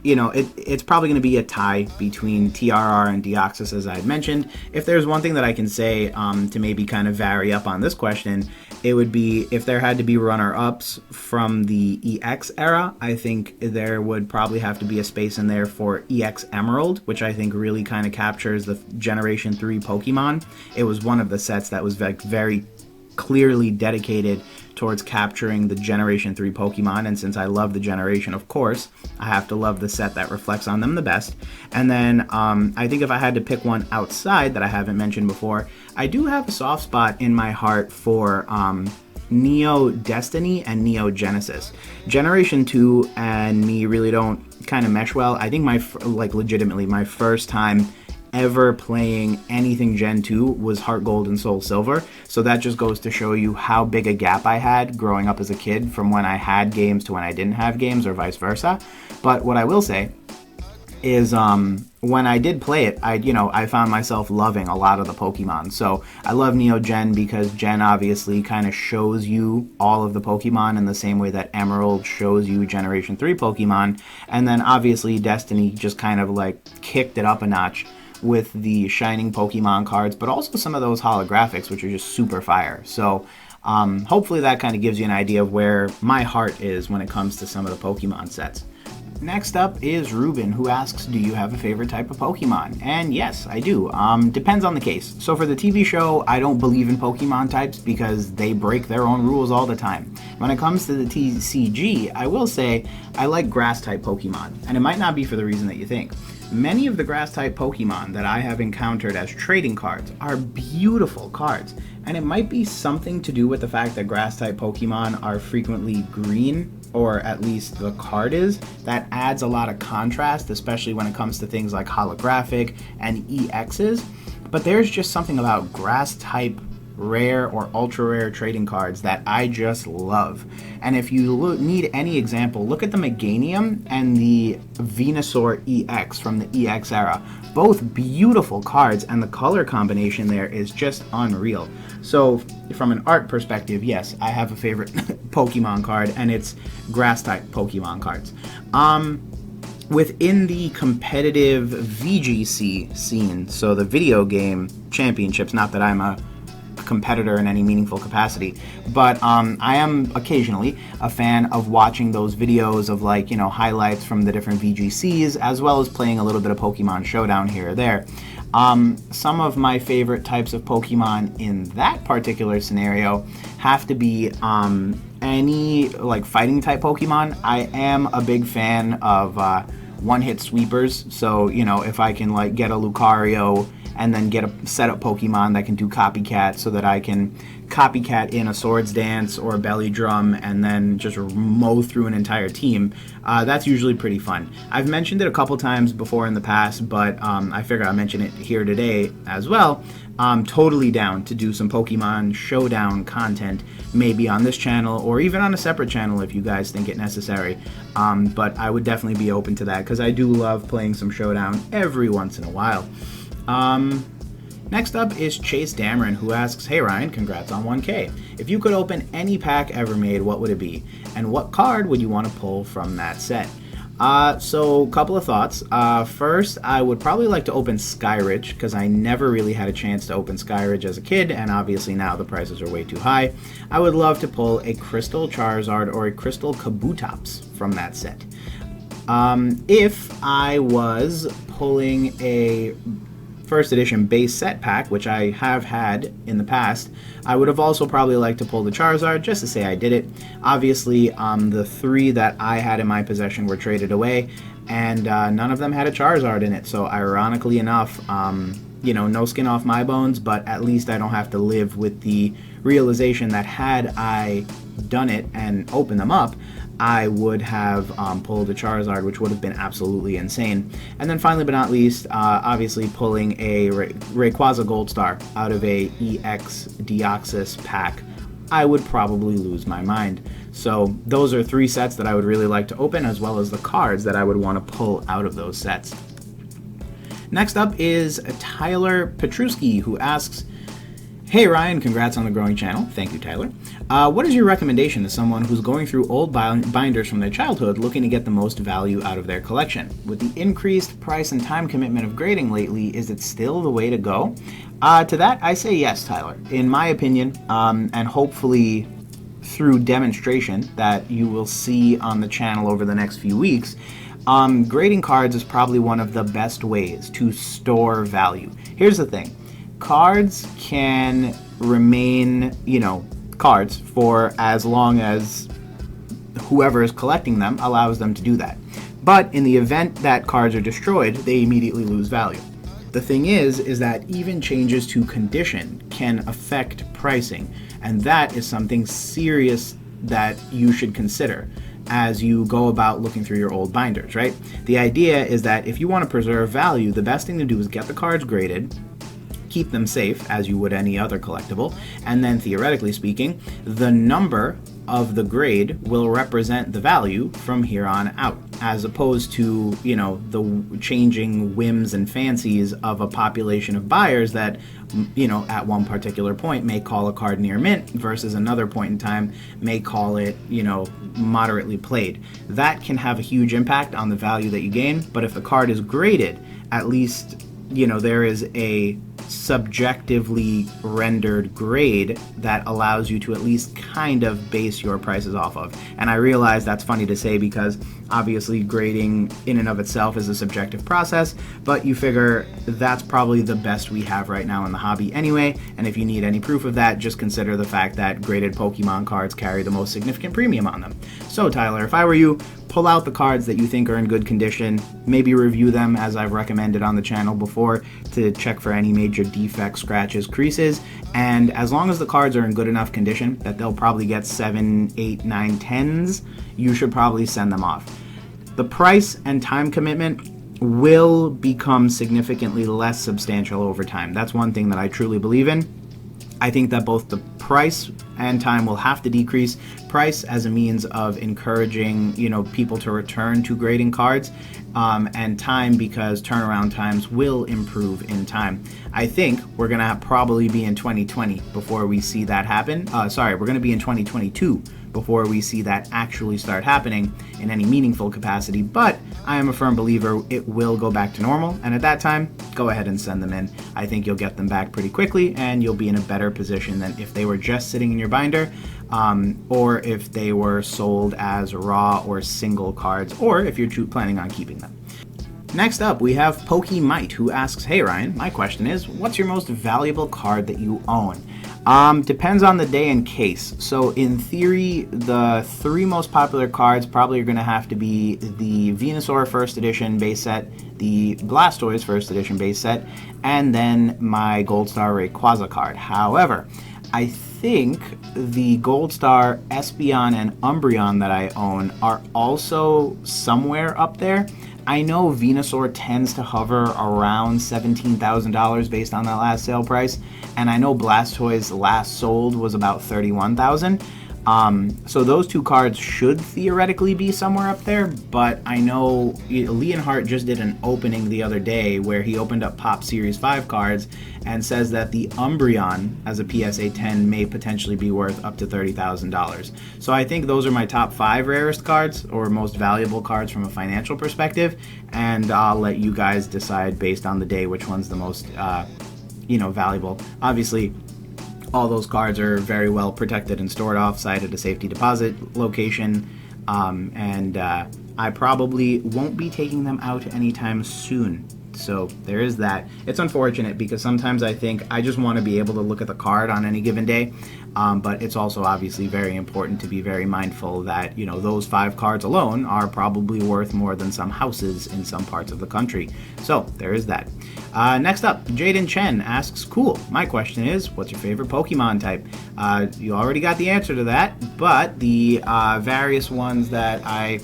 it's probably going to be a tie between TRR and Deoxys, as I had mentioned. If there's one thing that I can say to maybe kind of vary up on this question, it would be if there had to be runner-ups from the EX era, I think there would probably have to be a space in there for EX Emerald, which I think really kind of captures the Generation 3 Pokemon. It was one of the sets that was very clearly dedicated towards capturing the Generation 3 Pokemon, and since I love the generation, of course, I have to love the set that reflects on them the best. And then I think if I had to pick one outside that I haven't mentioned before, I do have a soft spot in my heart for Neo Destiny and Neo Genesis. Generation 2 and me really don't kind of mesh well. I think legitimately my first time ever playing anything Gen 2 was Heart Gold and Soul Silver, so that just goes to show you how big a gap I had growing up as a kid from when I had games to when I didn't have games, or vice versa. But what I will say is when I did play it, I found myself loving a lot of the Pokemon. So I love Neo Gen because Gen obviously kind of shows you all of the Pokemon in the same way that Emerald shows you Generation 3 Pokemon, and then obviously Destiny just kind of like kicked it up a notch with the Shining Pokemon cards, but also some of those holographics, which are just super fire. So hopefully that kind of gives you an idea of where my heart is when it comes to some of the Pokemon sets. Next up is Ruben, who asks, do you have a favorite type of Pokemon? And yes, I do. Depends on the case. So for the TV show, I don't believe in Pokemon types because they break their own rules all the time. When it comes to the TCG, I will say I like grass-type Pokemon, and it might not be for the reason that you think. Many of the grass-type Pokemon that I have encountered as trading cards are beautiful cards, and it might be something to do with the fact that grass-type Pokemon are frequently green, or at least the card is. That adds a lot of contrast, especially when it comes to things like holographic and EXs, but there's just something about grass-type rare or ultra rare trading cards that I just love. And if you need any example, look at the Meganium and the Venusaur EX from the EX era. Both beautiful cards, and the color combination there is just unreal. So from an art perspective, yes, I have a favorite Pokemon card, and it's grass type Pokemon cards. Within the competitive VGC scene, so the video game championships, not that I'm a competitor in any meaningful capacity, but I am occasionally a fan of watching those videos of highlights from the different VGCs, as well as playing a little bit of Pokemon Showdown here or there. Some of my favorite types of Pokemon in that particular scenario have to be any fighting type Pokemon. I am a big fan of one-hit sweepers, so if I can get a Lucario and then get a setup Pokemon that can do Copycat, so that I can Copycat in a Swords Dance or a Belly Drum and then just mow through an entire team. That's usually pretty fun. I've mentioned it a couple times before in the past, but I figure I'll mention it here today as well. I'm totally down to do some Pokemon Showdown content, maybe on this channel or even on a separate channel if you guys think it necessary. But I would definitely be open to that because I do love playing some Showdown every once in a while. Next up is Chase Dameron, who asks, "Hey Ryan, congrats on 1K. If you could open any pack ever made, what would it be? And what card would you want to pull from that set?" So a couple of thoughts. First, I would probably like to open Skyridge, because I never really had a chance to open Skyridge as a kid, and obviously now the prices are way too high. I would love to pull a Crystal Charizard or a Crystal Kabutops from that set. If I was pulling a first edition base set pack, which I have had in the past, I would have also probably liked to pull the Charizard just to say I did it. Obviously, the 3 that I had in my possession were traded away, and none of them had a Charizard in it. So ironically enough, no skin off my bones, but at least I don't have to live with the realization that had I done it and opened them up, I would have pulled a Charizard, which would have been absolutely insane. And then finally but not least, obviously pulling a Rayquaza Gold Star out of a EX Deoxys pack, I would probably lose my mind. So those are 3 sets that I would really like to open, as well as the cards that I would want to pull out of those sets. Next up is Tyler Petruski, who asks, "Hey Ryan, congrats on the growing channel." Thank you, Tyler. What is your recommendation to someone who's going through old binders from their childhood looking to get the most value out of their collection? With the increased price and time commitment of grading lately, is it still the way to go? To that, I say yes, Tyler. In my opinion, and hopefully through demonstration that you will see on the channel over the next few weeks, grading cards is probably one of the best ways to store value. Here's the thing. Cards can remain, cards for as long as whoever is collecting them allows them to do that. But in the event that cards are destroyed, they immediately lose value. The thing is that even changes to condition can affect pricing, and that is something serious that you should consider as you go about looking through your old binders, right? The idea is that if you want to preserve value, the best thing to do is get the cards graded, keep them safe as you would any other collectible, and then theoretically speaking, the number of the grade will represent the value from here on out, as opposed to, the changing whims and fancies of a population of buyers that, at one particular point may call a card near mint versus another point in time may call it, moderately played. That can have a huge impact on the value that you gain, but if the card is graded, at least, there is a subjectively rendered grade that allows you to at least kind of base your prices off of. And I realize that's funny to say because obviously grading in and of itself is a subjective process, but you figure that's probably the best we have right now in the hobby anyway, and if you need any proof of that, just consider the fact that graded Pokemon cards carry the most significant premium on them. So Tyler, if I were you, pull out the cards that you think are in good condition, maybe review them as I've recommended on the channel before to check for any major defects, scratches, creases, and as long as the cards are in good enough condition that they'll probably get 7, 8, 9, 10s, you should probably send them off. The price and time commitment will become significantly less substantial over time. That's one thing that I truly believe in. I think that both the price and time will have to decrease. Price as a means of encouraging, people to return to grading cards, and time because turnaround times will improve in time. I think we're gonna probably be in 2020 before we see that happen. We're gonna be in 2022 before we see that actually start happening in any meaningful capacity, but I am a firm believer it will go back to normal, and at that time, go ahead and send them in. I think you'll get them back pretty quickly, and you'll be in a better position than if they were just sitting in your binder, or if they were sold as raw or single cards, or if you're planning on keeping them. Next up, we have Pokemight, who asks, "Hey Ryan, my question is, what's your most valuable card that you own?" Depends on the day and case. So in theory, the 3 most popular cards probably are going to have to be the Venusaur First Edition base set, the Blastoise First Edition base set, and then my Gold Star Rayquaza card. However, I think the Gold Star Espeon and Umbreon that I own are also somewhere up there. I know Venusaur tends to hover around $17,000 based on that last sale price, and I know Blastoise last sold was about $31,000. So those two cards should theoretically be somewhere up there, but I know Leonhardt just did an opening the other day where he opened up Pop Series 5 cards and says that the Umbreon as a PSA 10 may potentially be worth up to $30,000. So I think those are my top 5 rarest cards, or most valuable cards from a financial perspective, and I'll let you guys decide based on the day which one's the most valuable. Obviously, all those cards are very well protected and stored off-site at a safety deposit location, and I probably won't be taking them out anytime soon. So there is that. It's unfortunate because sometimes I think I just want to be able to look at the card on any given day, but it's also obviously very important to be very mindful that, those 5 cards alone are probably worth more than some houses in some parts of the country. So there is that. Next up, Jayden Chen asks, cool, my question is, what's your favorite Pokemon type? You already got the answer to that, but the various ones that I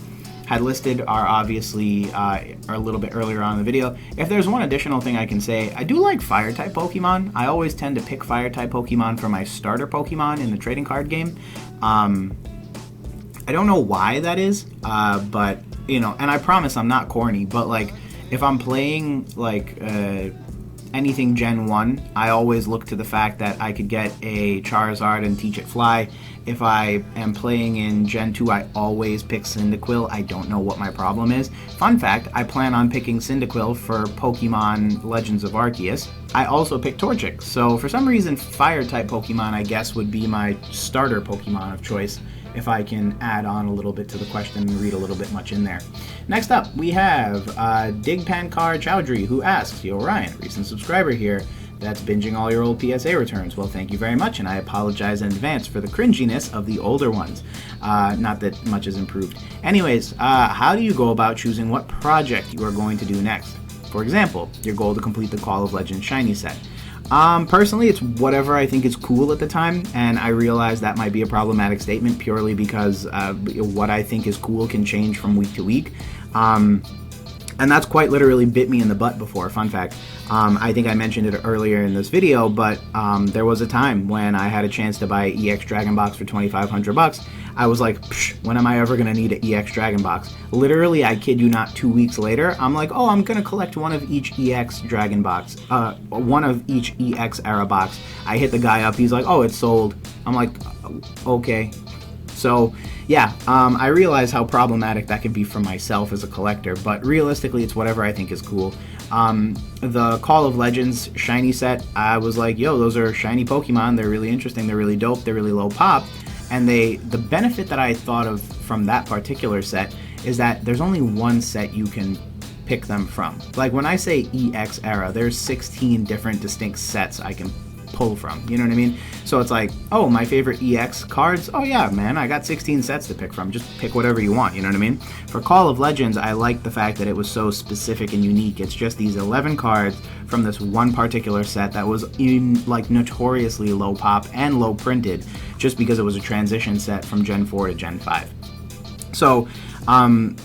had listed are obviously are a little bit earlier on in the video. If there's one additional thing I can say, I do like Fire-type Pokemon. I always tend to pick Fire-type Pokemon for my starter Pokemon in the trading card game. I don't know why that is, but, and I promise I'm not corny, but, if I'm playing, anything Gen 1, I always look to the fact that I could get a Charizard and teach it Fly. If I am playing in Gen 2, I always pick Cyndaquil. I don't know what my problem is. Fun fact, I plan on picking Cyndaquil for Pokemon Legends of Arceus. I also picked Torchic, so for some reason, Fire-type Pokemon, I guess, would be my starter Pokemon of choice, if I can add on a little bit to the question and read a little bit much in there. Next up, we have Dipangkuar Chowdury, who asks, Yo Ryan, recent subscriber here, that's binging all your old PSA returns. Well, thank you very much, and I apologize in advance for the cringiness of the older ones. Not that much has improved. Anyways, how do you go about choosing what project you are going to do next? For example, your goal to complete the Call of Legends Shiny set. Personally, it's whatever I think is cool at the time, and I realize that might be a problematic statement purely because what I think is cool can change from week to week. And that's quite literally bit me in the butt before. Fun fact. I think I mentioned it earlier in this video, but there was a time when I had a chance to buy EX Dragon Box for $2,500. I was like, when am I ever going to need an EX Dragon Box? Literally, I kid you not, 2 weeks later, I'm like, oh, I'm going to collect one of each EX Dragon Box, one of each EX era box. I hit the guy up, he's like, oh, it's sold. I'm like, okay. So, yeah, I realize how problematic that can be for myself as a collector, but realistically, it's whatever I think is cool. The Call of Legends shiny set, I was like, yo, those are shiny Pokemon, they're really interesting, they're really dope, they're really low pop, and the benefit that I thought of from that particular set is that there's only one set you can pick them from. Like, when I say EX era, there's 16 different distinct sets I can pull from, you know what I mean? So it's like, oh, my favorite EX cards, oh yeah, man, I got 16 sets to pick from, just pick whatever you want, you know what I mean? For Call of Legends, I liked the fact that it was so specific and unique. It's just these 11 cards from this one particular set that was notoriously low pop and low printed, just because it was a transition set from Gen 4 to Gen 5. So, when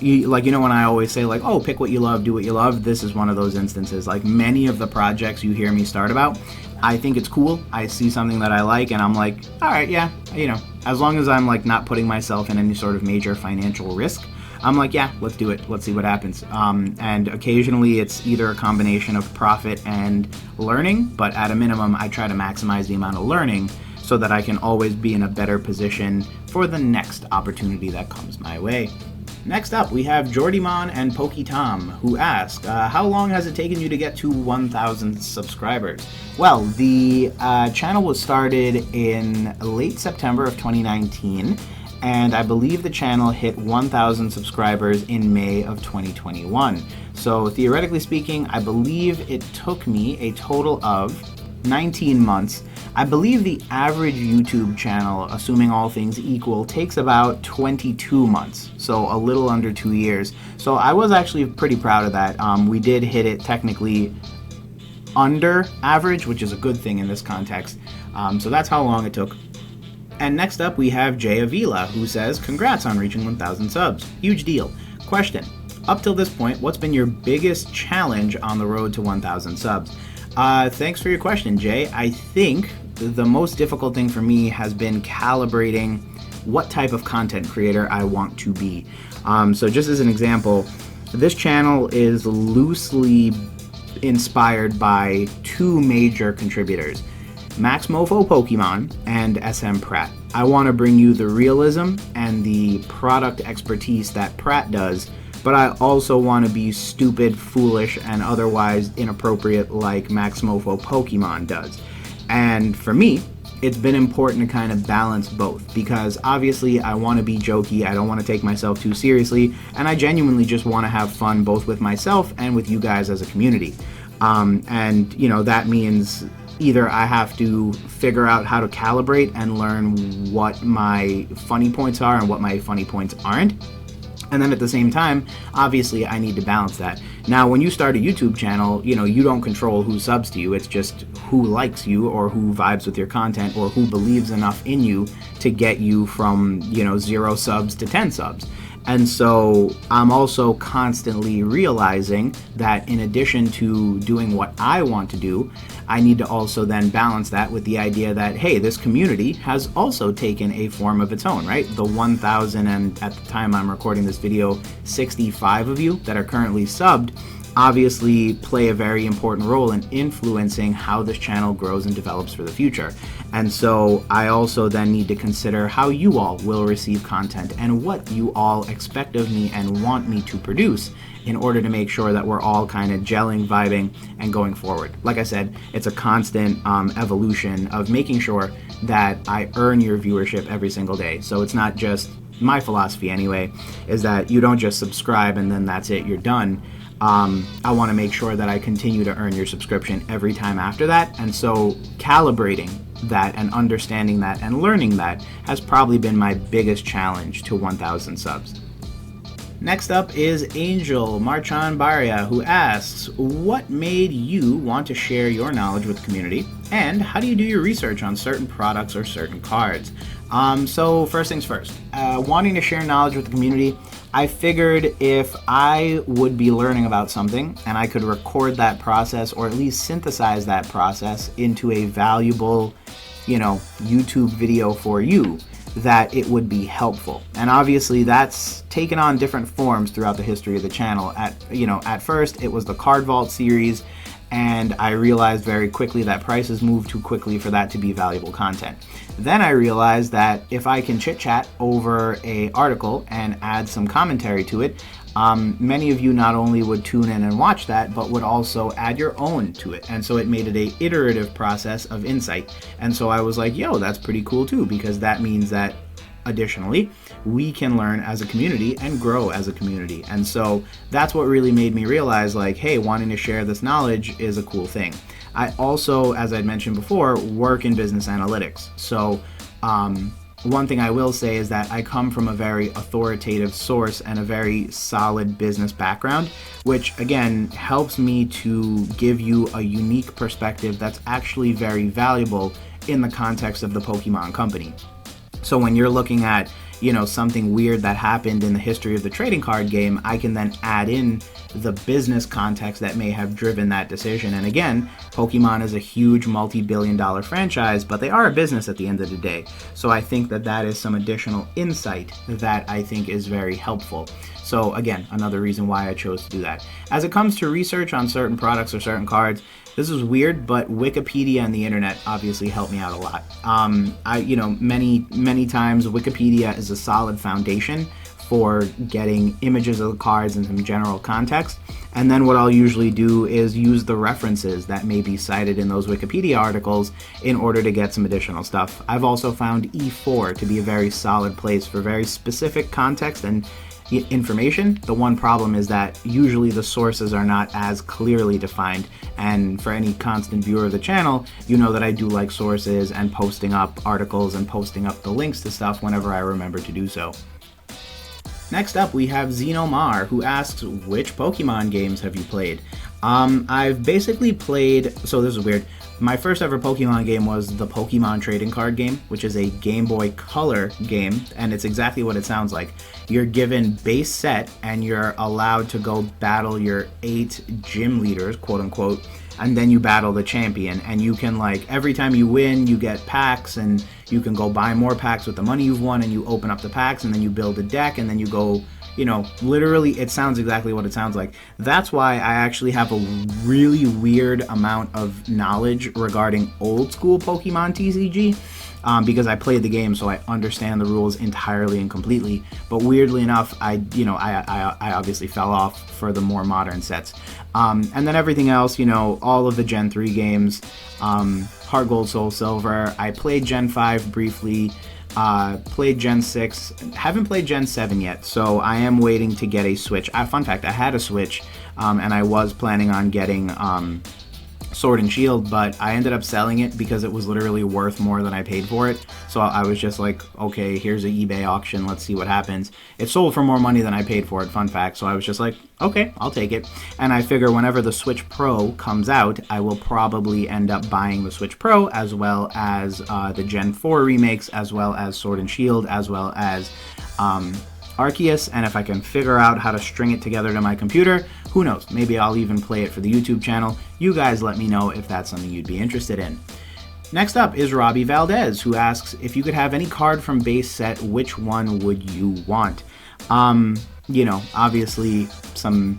I always say, oh, pick what you love, do what you love, this is one of those instances. Like, many of the projects you hear me start about, I think it's cool. I see something that I like, and I'm like, all right, yeah, as long as I'm, not putting myself in any sort of major financial risk, I'm like, yeah, let's do it. Let's see what happens. And occasionally it's either a combination of profit and learning, but at a minimum, I try to maximize the amount of learning so that I can always be in a better position for the next opportunity that comes my way. Next up, we have Jordimon and PokeTom, who ask, how long has it taken you to get to 1,000 subscribers? Well, the channel was started in late September of 2019, and I believe the channel hit 1,000 subscribers in May of 2021. So theoretically speaking, I believe it took me a total of 19 months. I believe the average YouTube channel, assuming all things equal, takes about 22 months, so a little under 2 years. So I was actually pretty proud of that. We did hit it technically under average, which is a good thing in this context. So that's how long it took. And next up, we have Jay Avila, who says, congrats on reaching 1,000 subs. Huge deal. Question, up till this point, what's been your biggest challenge on the road to 1,000 subs? Thanks for your question, Jay. I think the most difficult thing for me has been calibrating what type of content creator I want to be. So just as an example, this channel is loosely inspired by two major contributors, Max Mofo Pokemon and SM Pratt. I want to bring you the realism and the product expertise that Pratt does, but I also want to be stupid, foolish, and otherwise inappropriate like Max Mofo Pokemon does. And for me, it's been important to kind of balance both, because obviously I want to be jokey, I don't want to take myself too seriously, and I genuinely just want to have fun both with myself and with you guys as a community. And you know, that means either I have to figure out how to calibrate and learn what my funny points are and what my funny points aren't. And then at the same time, obviously I need to balance that. Now, when you start a YouTube channel, you know, you don't control who subs to you. It's just who likes you or who vibes with your content or who believes enough in you to get you from, you know, 0 subs to 10 subs. And so I'm also constantly realizing that in addition to doing what I want to do, I need to also then balance that with the idea that, hey, this community has also taken a form of its own, right? The 1,000, and at the time I'm recording this video, 65 of you that are currently subbed obviously play a very important role in influencing how this channel grows and develops for the future. And so I also then need to consider how you all will receive content and what you all expect of me and want me to produce in order to make sure that we're all kind of gelling, vibing, and going forward. Like I said, it's a constant evolution of making sure that I earn your viewership every single day. So it's not just my philosophy anyway, is that you don't just subscribe and then that's it, you're done. I want to make sure that I continue to earn your subscription every time after that, and so calibrating that and understanding that and learning that has probably been my biggest challenge to 1,000 subs. Next up is Angel Marchand Barria, who asks, what made you want to share your knowledge with the community, and how do you do your research on certain products or certain cards? So first things first, wanting to share knowledge with the community, I figured if I would be learning about something and I could record that process or at least synthesize that process into a valuable, you know, YouTube video for you, that it would be helpful. And obviously that's taken on different forms throughout the history of the channel. At first it was the Card Vault series, and I realized very quickly that prices moved too quickly for that to be valuable content. Then I realized that if I can chit-chat over a article and add some commentary to it, many of you not only would tune in and watch that, but would also add your own to it. And so it made it a iterative process of insight. And so I was like, yo, that's pretty cool too, because that means that additionally, we can learn as a community and grow as a community. And so that's what really made me realize, like, hey, wanting to share this knowledge is a cool thing. I also, as I'd mentioned before, work in business analytics. So one thing I will say is that I come from a very authoritative source and a very solid business background, which again helps me to give you a unique perspective that's actually very valuable in the context of the Pokemon company. So when you're looking at, you know, something weird that happened in the history of the trading card game, I can then add in the business context that may have driven that decision. And again, Pokemon is a huge multi-billion-dollar franchise, but they are a business at the end of the day. So I think that that is some additional insight that I think is very helpful. So again, another reason why I chose to do that. As it comes to research on certain products or certain cards, this is weird, but Wikipedia and the internet obviously help me out a lot. Many times Wikipedia is a solid foundation for getting images of the cards and some general context. And then what I'll usually do is use the references that may be cited in those Wikipedia articles in order to get some additional stuff. I've also found E4 to be a very solid place for very specific context and information. The one problem is that usually the sources are not as clearly defined, and for any constant viewer of the channel, you know that I do like sources and posting up articles and posting up the links to stuff whenever I remember to do so. Next up, we have Zenomar, who asks, which Pokemon games have you played? I've basically played, so this is weird, my first ever Pokemon game was the Pokemon trading card game, which is a Game Boy Color game, and it's exactly what it sounds like. You're given base set, and you're allowed to go battle your 8 gym leaders, quote unquote, and then you battle the champion, and you can, like, every time you win, you get packs, and you can go buy more packs with the money you've won, and you open up the packs, and then you build a deck, and then you go, you know, literally, it sounds exactly what it sounds like. That's why I actually have a really weird amount of knowledge regarding old school Pokemon TCG, because I played the game, so I understand the rules entirely and completely. But weirdly enough, I obviously fell off for the more modern sets. And then everything else, you know, all of the Gen 3 games, Heart Gold, Soul Silver. I played Gen 5 briefly. Played Gen 6, haven't played Gen 7 yet, so I am waiting to get a Switch. Fun fact, I had a Switch, and I was planning on getting Sword and Shield, but I ended up selling it because it was literally worth more than I paid for it. So I was just like, okay, here's an eBay auction, let's see what happens. It sold for more money than I paid for it, fun fact, so I was just like, okay, I'll take it. And I figure whenever the Switch Pro comes out, I will probably end up buying the Switch Pro, as well as the Gen 4 remakes, as well as Sword and Shield, as well as Arceus, and if I can figure out how to string it together to my computer, who knows, maybe I'll even play it for the YouTube channel. You guys let me know if that's something you'd be interested in. Next up is Robbie Valdez, who asks, if you could have any card from base set, which one would you want? You know, obviously some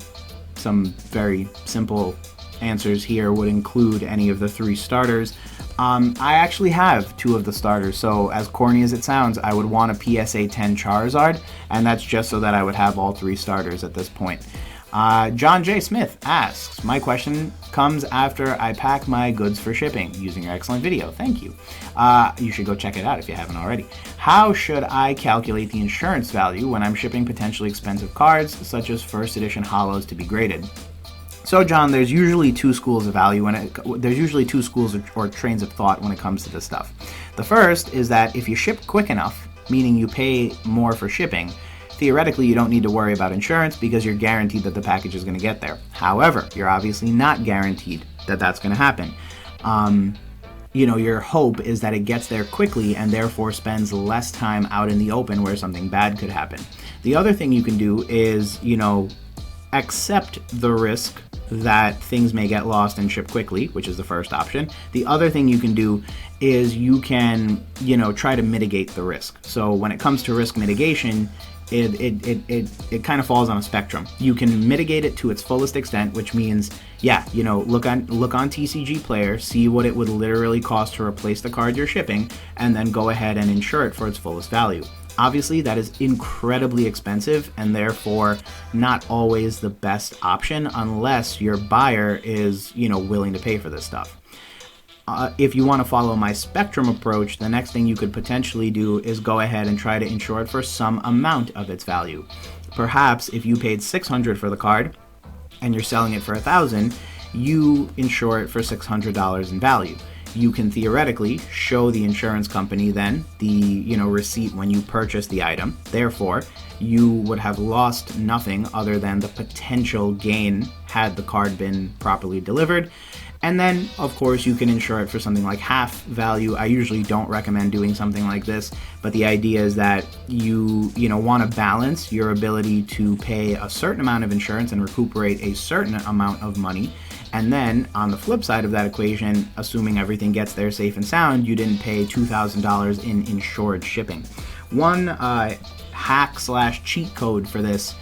very simple answers here would include any of the 3 starters. I actually have 2 of the starters, so as corny as it sounds, I would want a PSA 10 Charizard, and that's just so that I would have all 3 starters at this point. John J. Smith asks, my question comes after I pack my goods for shipping, using your excellent video. Thank you. You should go check it out if you haven't already. How should I calculate the insurance value when I'm shipping potentially expensive cards, such as first edition holos, to be graded? So, John, there's usually 2 schools of value there's usually 2 schools or trains of thought when it comes to this stuff. The first is that if you ship quick enough, meaning you pay more for shipping, theoretically you don't need to worry about insurance because you're guaranteed that the package is going to get there. However, you're obviously not guaranteed that that's going to happen. You know, your hope is that it gets there quickly and therefore spends less time out in the open where something bad could happen. The other thing you can do is, you know, accept the risk that things may get lost and shipped quickly, which is the first option. The other thing you can do is you can, you know, try to mitigate the risk. So when it comes to risk mitigation, it kind of falls on a spectrum. You can mitigate it to its fullest extent, which means, yeah, you know, look on TCG Player, see what it would literally cost to replace the card you're shipping, and then go ahead and insure it for its fullest value. Obviously, that is incredibly expensive and therefore not always the best option unless your buyer is, you know, willing to pay for this stuff. If you want to follow my spectrum approach, the next thing you could potentially do is go ahead and try to insure it for some amount of its value. Perhaps if you paid $600 for the card and you're selling it for $1,000, you insure it for $600 in value. You can theoretically show the insurance company then the, you know, receipt when you purchase the item. Therefore, you would have lost nothing other than the potential gain had the card been properly delivered. And then, of course, you can insure it for something like half value. I usually don't recommend doing something like this, but the idea is that you want to balance your ability to pay a certain amount of insurance and recuperate a certain amount of money. And then, on the flip side of that equation, assuming everything gets there safe and sound, you didn't pay $2,000 in insured shipping. One hack/cheat code for this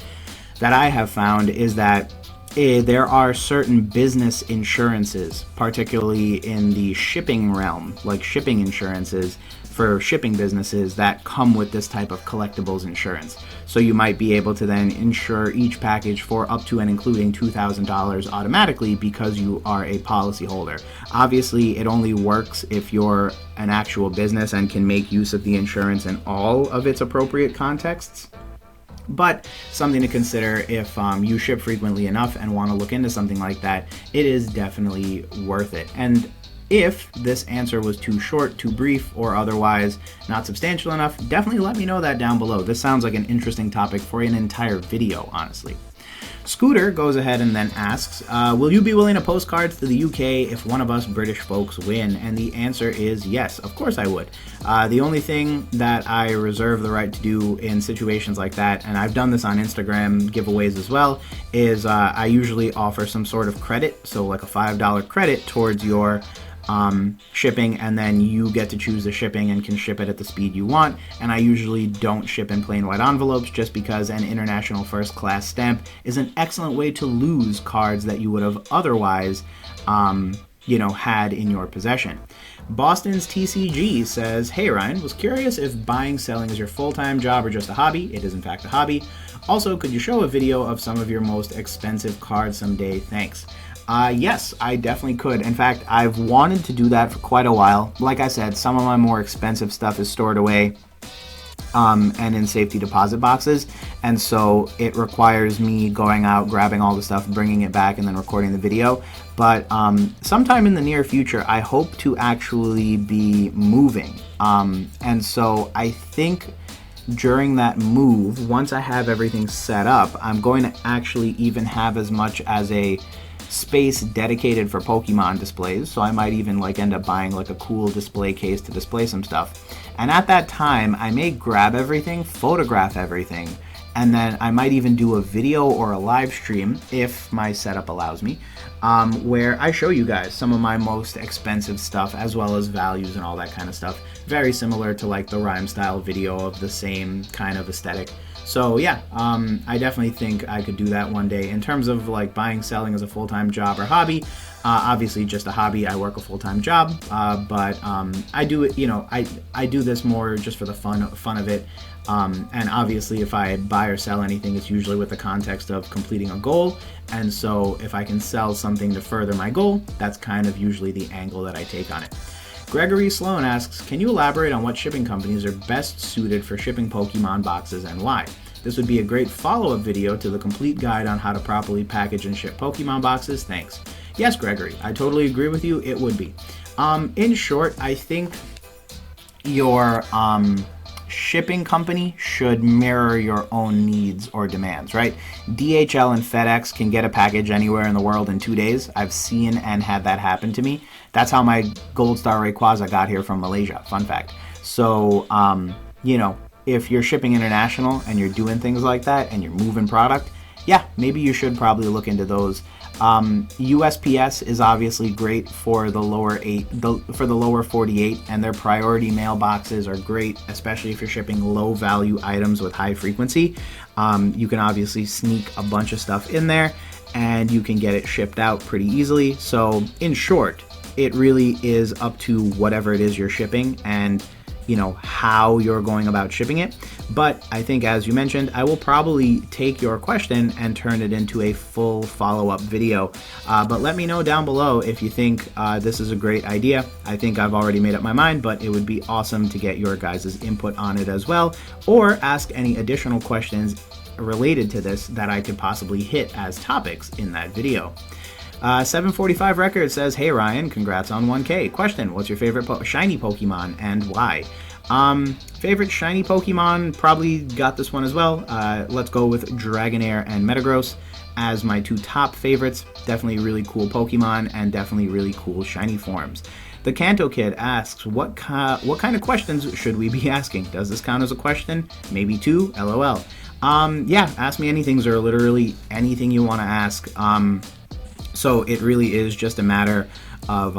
that I have found is that there are certain business insurances, particularly in the shipping realm, like shipping insurances for shipping businesses that come with this type of collectibles insurance. So you might be able to then insure each package for up to and including $2,000 automatically because you are a policyholder. Obviously, it only works if you're an actual business and can make use of the insurance in all of its appropriate contexts. But something to consider if you ship frequently enough and want to look into something like that, it is definitely worth it. And if this answer was too short, too brief, or otherwise not substantial enough, definitely let me know that down below. This sounds like an interesting topic for an entire video, honestly. Scooter goes ahead and then asks, will you be willing to post cards to the UK if one of us British folks win? And the answer is yes, of course I would. The only thing that I reserve the right to do in situations like that, and I've done this on Instagram giveaways as well, is I usually offer some sort of credit, so like a $5 credit towards your shipping, and then you get to choose the shipping and can ship it at the speed you want. And I usually don't ship in plain white envelopes just because an international first class stamp is an excellent way to lose cards that you would have otherwise had in your possession. Boston's TCG says, hey Ryan, was curious if buying selling is your full-time job or just a hobby. It is in fact a hobby. Also, could you show a video of some of your most expensive cards someday? Thanks. Yes, I definitely could. In fact, I've wanted to do that for quite a while. Like I said, some of my more expensive stuff is stored away and in safety deposit boxes, and so it requires me going out, grabbing all the stuff, bringing it back, and then recording the video. But sometime in the near future, I hope to actually be moving, and so I think during that move, once I have everything set up, I'm going to actually even have as much as a space dedicated for Pokemon displays, so I might even end up buying a cool display case to display some stuff. And at that time, I may grab everything, photograph everything, and then I might even do a video or a live stream, if my setup allows me, where I show you guys some of my most expensive stuff, as well as values and all that kind of stuff. Very similar to the Rhyme style video of the same kind of aesthetic. So yeah, I definitely think I could do that one day. In terms of buying, selling as a full-time job or hobby, obviously just a hobby. I work a full-time job, but I do it. I do this more just for the fun of it. And obviously, if I buy or sell anything, it's usually with the context of completing a goal. And so, if I can sell something to further my goal, that's kind of usually the angle that I take on it. Gregory Sloan asks, can you elaborate on what shipping companies are best suited for shipping Pokemon boxes and why? This would be a great follow-up video to the complete guide on how to properly package and ship Pokemon boxes. Thanks. Yes, Gregory, I totally agree with you. It would be. In short, I think your shipping company should mirror your own needs or demands, right? DHL and FedEx can get a package anywhere in the world in 2 days. I've seen and had that happen to me. That's how my Gold Star Rayquaza got here from Malaysia. Fun fact. So, if you're shipping international and you're doing things like that and you're moving product, yeah, maybe you should probably look into those. USPS is obviously great for the lower 48, and their priority mailboxes are great, especially if you're shipping low value items with high frequency. You can obviously sneak a bunch of stuff in there and you can get it shipped out pretty easily. So in short, it really is up to whatever it is you're shipping and how you're going about shipping it. But I think, as you mentioned, I will probably take your question and turn it into a full follow-up video. But let me know down below if you think this is a great idea. I think I've already made up my mind, but it would be awesome to get your guys' input on it as well, or ask any additional questions related to this that I could possibly hit as topics in that video. 745 Records says, hey Ryan, congrats on 1K. Question, what's your favorite shiny Pokemon and why? Favorite shiny Pokemon, probably got this one as well. Let's go with Dragonair and Metagross as my two top favorites. Definitely really cool Pokemon and definitely really cool shiny forms. The Kanto Kid asks, what kind of questions should we be asking? Does this count as a question? Maybe two, LOL. Yeah, ask me anything or literally anything you want to ask. So it really is just a matter of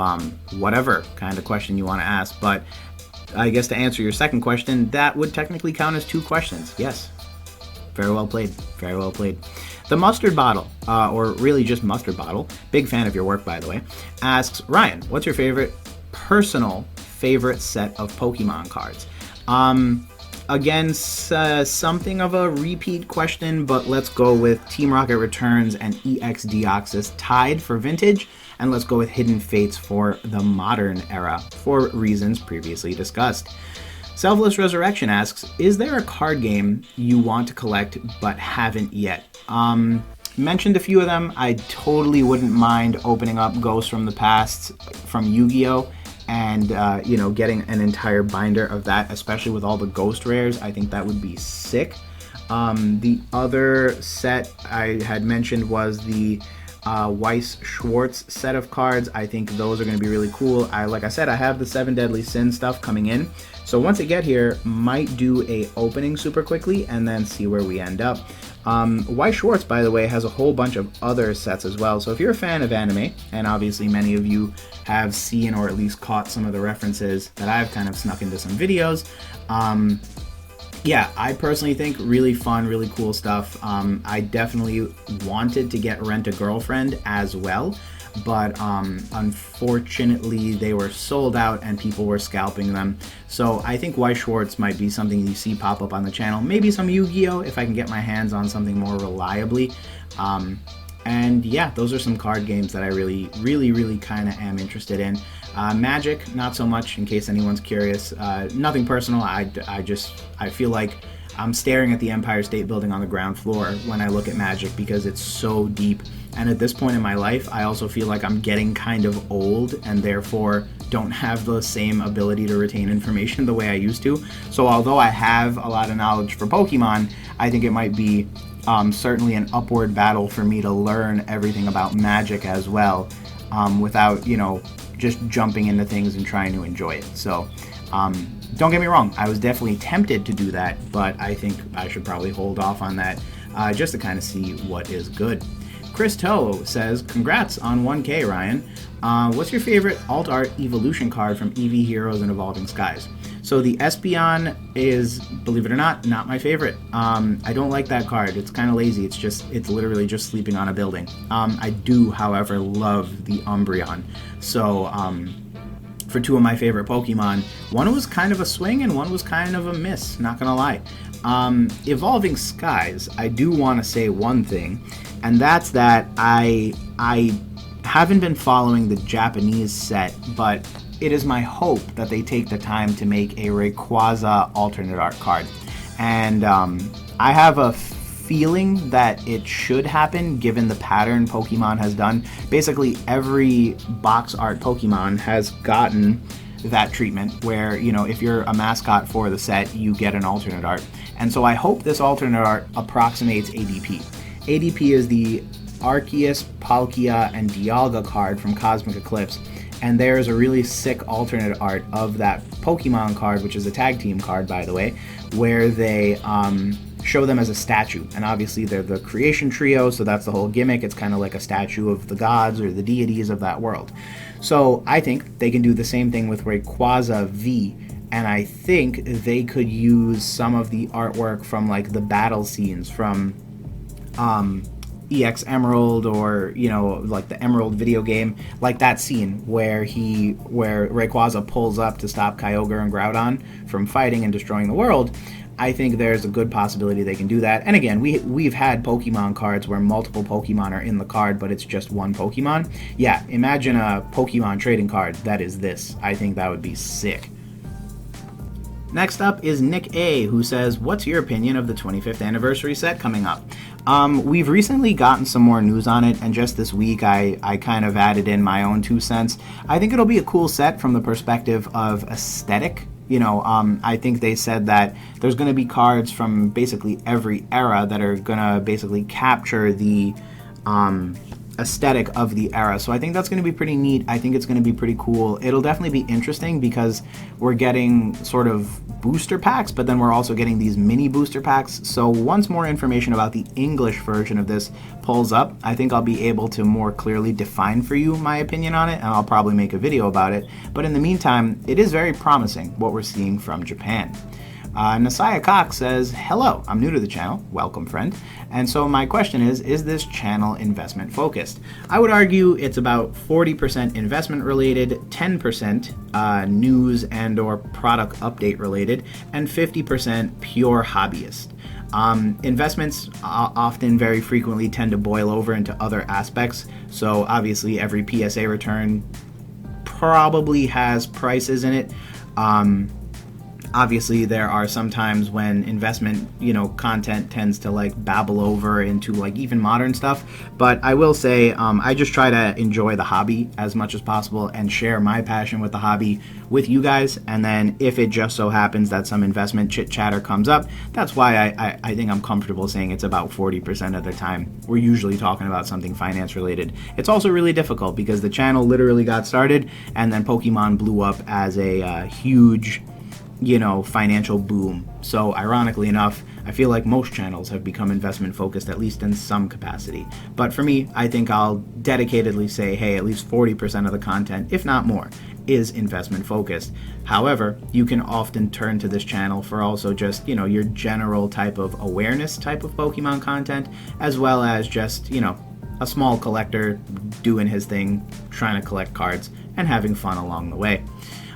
whatever kind of question you want to ask. But I guess to answer your second question, that would technically count as two questions. Yes. Very well played. Very well played. The Mustard Bottle, or really just Mustard Bottle, big fan of your work, by the way, asks, Ryan, what's your personal favorite set of Pokemon cards? Again, something of a repeat question, but let's go with Team Rocket Returns and EX Deoxys tied for vintage, and let's go with Hidden Fates for the modern era, for reasons previously discussed. Selfless Resurrection asks, is there a card game you want to collect but haven't yet? Mentioned a few of them. I totally wouldn't mind opening up Ghosts from the Past from Yu-Gi-Oh! And, getting an entire binder of that, especially with all the ghost rares. I think that would be sick. The other set I had mentioned was the Weiss Schwartz set of cards. I think those are going to be really cool. Like I said, I have the 7 Deadly Sin stuff coming in. So once I get here, might do a opening super quickly and then see where we end up. Weiss Schwartz, by the way, has a whole bunch of other sets as well. So if you're a fan of anime, and obviously many of you have seen or at least caught some of the references that I've kind of snuck into some videos, yeah, I personally think really fun, really cool stuff. I definitely wanted to get Rent a Girlfriend as well, but unfortunately they were sold out and people were scalping them. So I think Weiss Schwartz might be something you see pop up on the channel. Maybe some Yu-Gi-Oh! If I can get my hands on something more reliably. And yeah, those are some card games that I really kind of am interested in. Magic, not so much, in case anyone's curious. Nothing personal. I feel like I'm staring at the Empire State Building on the ground floor when I look at Magic because it's so deep. And at this point in my life, I also feel like I'm getting kind of old and therefore don't have the same ability to retain information the way I used to. So although I have a lot of knowledge for Pokemon, I think it might be certainly an upward battle for me to learn everything about Magic as well, without, you know, just jumping into things and trying to enjoy it. So don't get me wrong, I was definitely tempted to do that, but I think I should probably hold off on that just to kind of see what is good. Chris Toe says, congrats on 1K, Ryan. What's your favorite alt art evolution card from EV Heroes and Evolving Skies? So the Espeon is, believe it or not my favorite. I don't like that card. It's kind of lazy. It's literally just sleeping on a building. I do, however, love the Umbreon. So for two of my favorite Pokemon, one was kind of a swing and one was kind of a miss, not gonna lie. Evolving Skies, I do want to say one thing, and that's that I haven't been following the Japanese set, but it is my hope that they take the time to make a Rayquaza alternate art card. And I have a feeling that it should happen given the pattern Pokemon has done. Basically, every box art Pokemon has gotten that treatment where, you know, if you're a mascot for the set, you get an alternate art. And so I hope this alternate art approximates ADP. ADP is the Arceus, Palkia, and Dialga card from Cosmic Eclipse. And there's a really sick alternate art of that Pokemon card, which is a tag team card, by the way, where they show them as a statue. And obviously they're the creation trio, so that's the whole gimmick. It's kind of like a statue of the gods or the deities of that world. So I think they can do the same thing with Rayquaza V, and I think they could use some of the artwork from like the battle scenes from EX Emerald, or, you know, like the Emerald video game, like that scene where Rayquaza pulls up to stop Kyogre and Groudon from fighting and destroying the world. I think there's a good possibility they can do that. And again, we've had Pokemon cards where multiple Pokemon are in the card, but it's just one Pokemon. Yeah, imagine a Pokemon trading card that is this. I think that would be sick. Next up is Nick A, who says, what's your opinion of the 25th anniversary set coming up? We've recently gotten some more news on it, and just this week I kind of added in my own 2 cents. I think it'll be a cool set from the perspective of aesthetic. You know, I think they said that there's going to be cards from basically every era that are going to basically capture the aesthetic of the era. So I think that's going to be pretty neat. I think it's going to be pretty cool. It'll definitely be interesting because we're getting sort of booster packs, but then we're also getting these mini booster packs. So once more information about the English version of this pulls up, I think I'll be able to more clearly define for you my opinion on it, and I'll probably make a video about it. But in the meantime, it is very promising what we're seeing from Japan. Nasaya Cox says, hello, I'm new to the channel. Welcome, friend. And so my question is this channel investment focused? I would argue it's about 40% investment related, 10% news and or product update related, and 50% pure hobbyist. Investments often very frequently tend to boil over into other aspects. So obviously every PSA return probably has prices in it. Obviously, there are some times when investment, content tends to like babble over into like even modern stuff. But I will say, I just try to enjoy the hobby as much as possible and share my passion with the hobby with you guys. And then if it just so happens that some investment chit chatter comes up, that's why I think I'm comfortable saying it's about 40% of the time we're usually talking about something finance related. It's also really difficult because the channel literally got started and then Pokemon blew up as a huge financial boom. So ironically enough, I feel like most channels have become investment focused, at least in some capacity. But for me, I think I'll dedicatedly say, hey, at least 40% of the content, if not more, is investment focused. However, you can often turn to this channel for also just, your general type of awareness type of Pokemon content, as well as just, a small collector doing his thing, trying to collect cards and having fun along the way.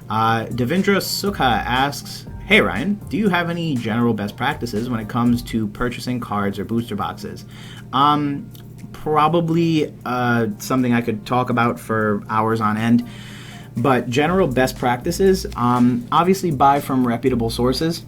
Devindra S asks, hey Ryan, do you have any general best practices when it comes to purchasing cards or booster boxes? Probably something I could talk about for hours on end, but general best practices, obviously buy from reputable sources.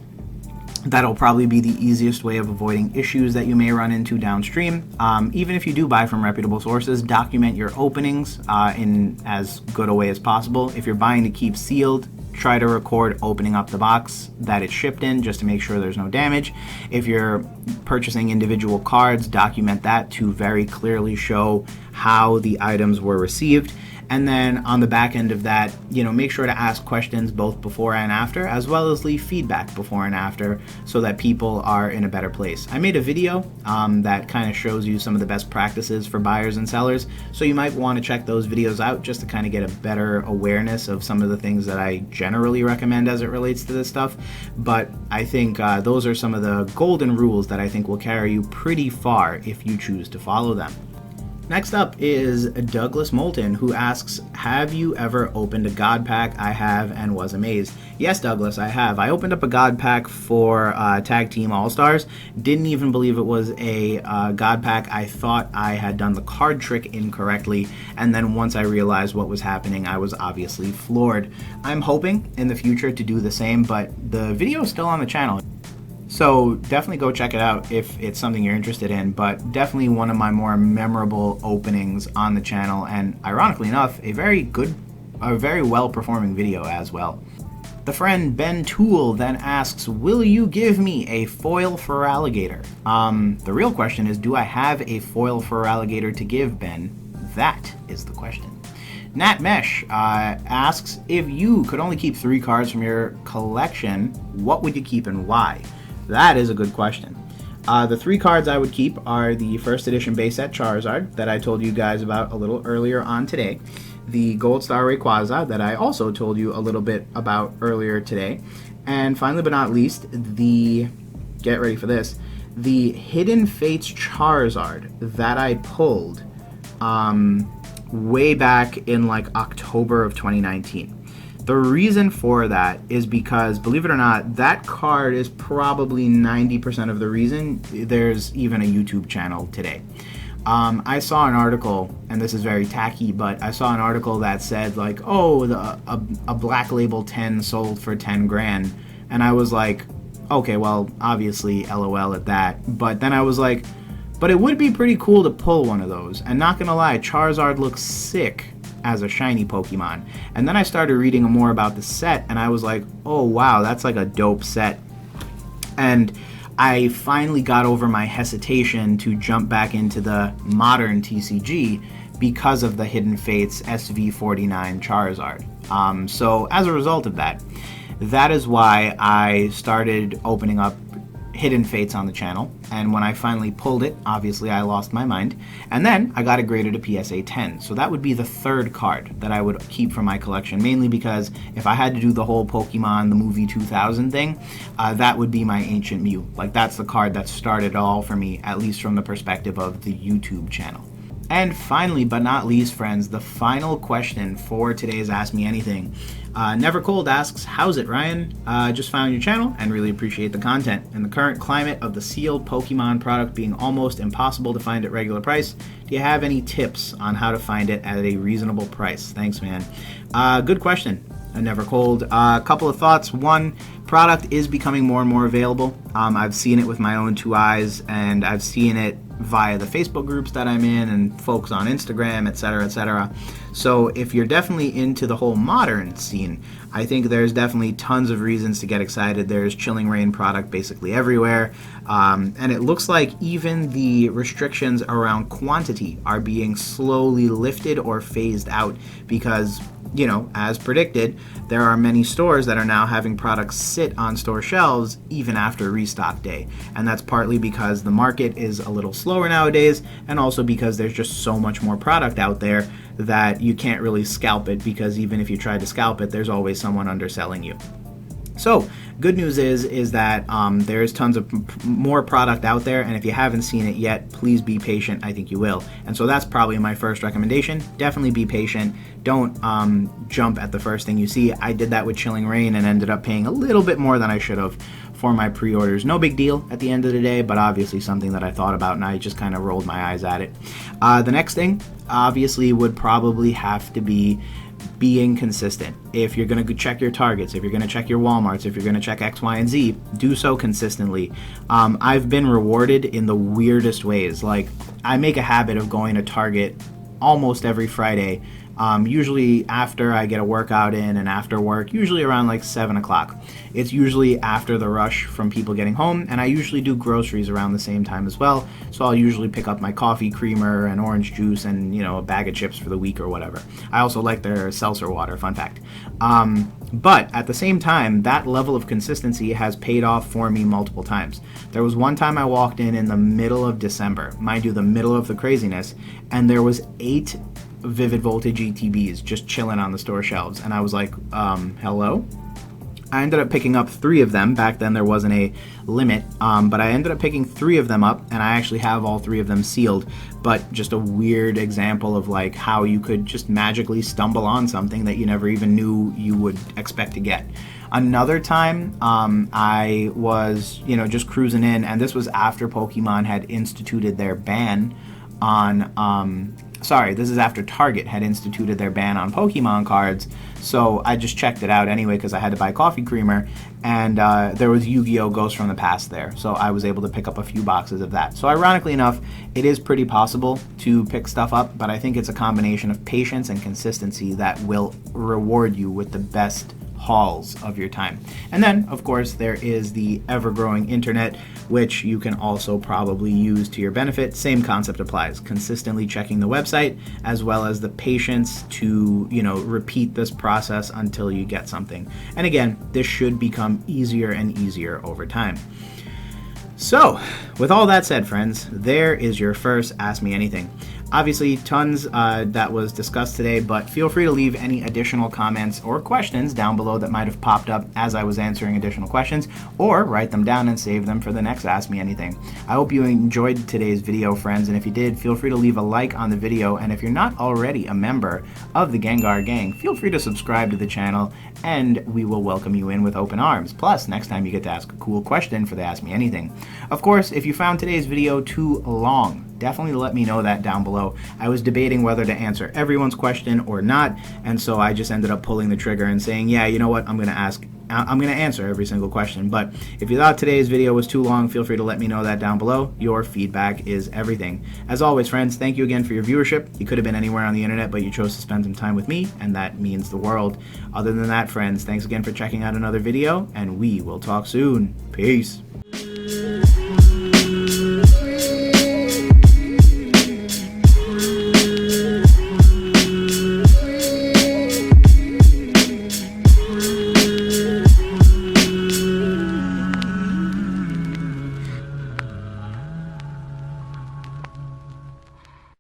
That'll probably be the easiest way of avoiding issues that you may run into downstream. Even if you do buy from reputable sources, document your openings in as good a way as possible. If you're buying to keep sealed, try to record opening up the box that it's shipped in just to make sure there's no damage. If you're purchasing individual cards, document that to very clearly show how the items were received. And then on the back end of that, make sure to ask questions both before and after, as well as leave feedback before and after so that people are in a better place. I made a video that kind of shows you some of the best practices for buyers and sellers. So you might want to check those videos out just to kind of get a better awareness of some of the things that I generally recommend as it relates to this stuff. But I think those are some of the golden rules that I think will carry you pretty far if you choose to follow them. Next up is Douglas Molton, who asks, have you ever opened a God Pack? I have and was amazed. Yes, Douglas, I have. I opened up a God Pack for Tag Team All-Stars. Didn't even believe it was a God Pack. I thought I had done the card trick incorrectly, and then once I realized what was happening, I was obviously floored. I'm hoping in the future to do the same, but the video is still on the channel. So definitely go check it out if it's something you're interested in, but definitely one of my more memorable openings on the channel, and ironically enough, a very well performing video as well. The friend Ben Toole then asks, will you give me a foil for Alligator? The real question is, do I have a foil for Alligator to give, Ben? That is the question. Nat Mesh asks, if you could only keep 3 cards from your collection, what would you keep and why? That is a good question. The 3 cards I would keep are the first edition base set Charizard that I told you guys about a little earlier on today, the Gold Star Rayquaza that I also told you a little bit about earlier today, and finally but not least, get ready for this, the Hidden Fates Charizard that I pulled way back in like October of 2019. The reason for that is because, believe it or not, that card is probably 90% of the reason there's even a YouTube channel today. I saw an article, and this is very tacky, but I saw an article that said like, oh, a Black Label 10 sold for 10 grand. And I was like, okay, well, obviously LOL at that. But then I was like, but it would be pretty cool to pull one of those. And not gonna lie, Charizard looks sick as a shiny Pokemon. And then I started reading more about the set, and I was like, oh wow, that's like a dope set. And I finally got over my hesitation to jump back into the modern TCG because of the Hidden Fates SV49 Charizard. So as a result of that, that is why I started opening up Hidden Fates on the channel, and when I finally pulled it, obviously I lost my mind, and then I got it graded to PSA 10, so that would be the 3rd card that I would keep from my collection, mainly because if I had to do the whole Pokemon the movie 2000 thing, that would be my Ancient Mew. Like, that's the card that started it all for me, at least from the perspective of the YouTube channel. And finally, but not least, friends, the final question for today's Ask Me Anything. Never Cold asks, how's it, Ryan? Just found your channel and really appreciate the content. In the current climate of the sealed Pokemon product being almost impossible to find at regular price, do you have any tips on how to find it at a reasonable price? Thanks, man. Good question. a never cold. A couple of thoughts. One, product is becoming more and more available. I've seen it with my own two eyes, and I've seen it via the Facebook groups that I'm in and folks on Instagram, etc., etc. So if you're definitely into the whole modern scene, I think there's definitely tons of reasons to get excited. There's Chilling Reign product basically everywhere, and it looks like even the restrictions around quantity are being slowly lifted or phased out because, you know, as predicted, there are many stores that are now having products sit on store shelves even after restock day. And that's partly because the market is a little slower nowadays, and also because there's just so much more product out there that you can't really scalp it, because even if you try to scalp it, there's always someone underselling you. So, good news is that there's tons of more product out there, and if you haven't seen it yet, please be patient. I think you will. And so that's probably my first recommendation. Definitely be patient. Don't jump at the first thing you see. I did that with Chilling Reign and ended up paying a little bit more than I should have for my pre-orders. No big deal at the end of the day, but obviously something that I thought about, and I just kind of rolled my eyes at it. The next thing, obviously, would probably have to be being consistent. If you're going to check your Targets, if you're going to check your Walmarts, if you're going to check X, Y, and Z, do so consistently. I've been rewarded in the weirdest ways. Like, I make a habit of going to Target almost every Friday, usually after I get a workout in and after work, usually around like 7 o'clock. It's usually after the rush from people getting home, and I usually do groceries around the same time as well, so I'll usually pick up my coffee creamer and orange juice and, you know, a bag of chips for the week or whatever. I also like their seltzer water, fun fact. But at the same time, that level of consistency has paid off for me multiple times. There was one time I walked in the middle of December, mind you, the middle of the craziness, and there was 8 Vivid Voltage ETBs just chilling on the store shelves, and I was like, hello? I ended up picking up 3 of them. Back then there wasn't a limit, but I ended up picking 3 of them up, and I actually have all 3 of them sealed. But just a weird example of like how you could just magically stumble on something that you never even knew you would expect to get. Another time, I was, you know, just cruising in, and this was after Pokemon had instituted their ban on, this is after Target had instituted their ban on Pokemon cards, so I just checked it out anyway because I had to buy coffee creamer, and there was Yu-Gi-Oh! Ghost from the Past there, so I was able to pick up a few boxes of that. So ironically enough, it is pretty possible to pick stuff up, but I think it's a combination of patience and consistency that will reward you with the best hauls of your time. And then, of course, there is the ever-growing internet, which you can also probably use to your benefit. Same concept applies. Consistently checking the website, as well as the patience to, you know, repeat this process until you get something. And again, this should become easier and easier over time. So, with all that said, friends, there is your first Ask Me Anything. Obviously, tons that was discussed today, but feel free to leave any additional comments or questions down below that might have popped up as I was answering additional questions, or write them down and save them for the next Ask Me Anything. I hope you enjoyed today's video, friends, and if you did, feel free to leave a like on the video, and if you're not already a member of the Gengar Gang, feel free to subscribe to the channel, and we will welcome you in with open arms. Plus, next time you get to ask a cool question for the Ask Me Anything. Of course, if you found today's video too long, definitely let me know that down below. I was debating whether to answer everyone's question or not, and so I just ended up pulling the trigger and saying, yeah, you know what, I'm going to answer every single question. But if you thought today's video was too long, feel free to let me know that down below. Your feedback is everything. As always, friends, thank you again for your viewership. You could have been anywhere on the internet, but you chose to spend some time with me, and that means the world. Other than that, friends, thanks again for checking out another video, and we will talk soon. Peace.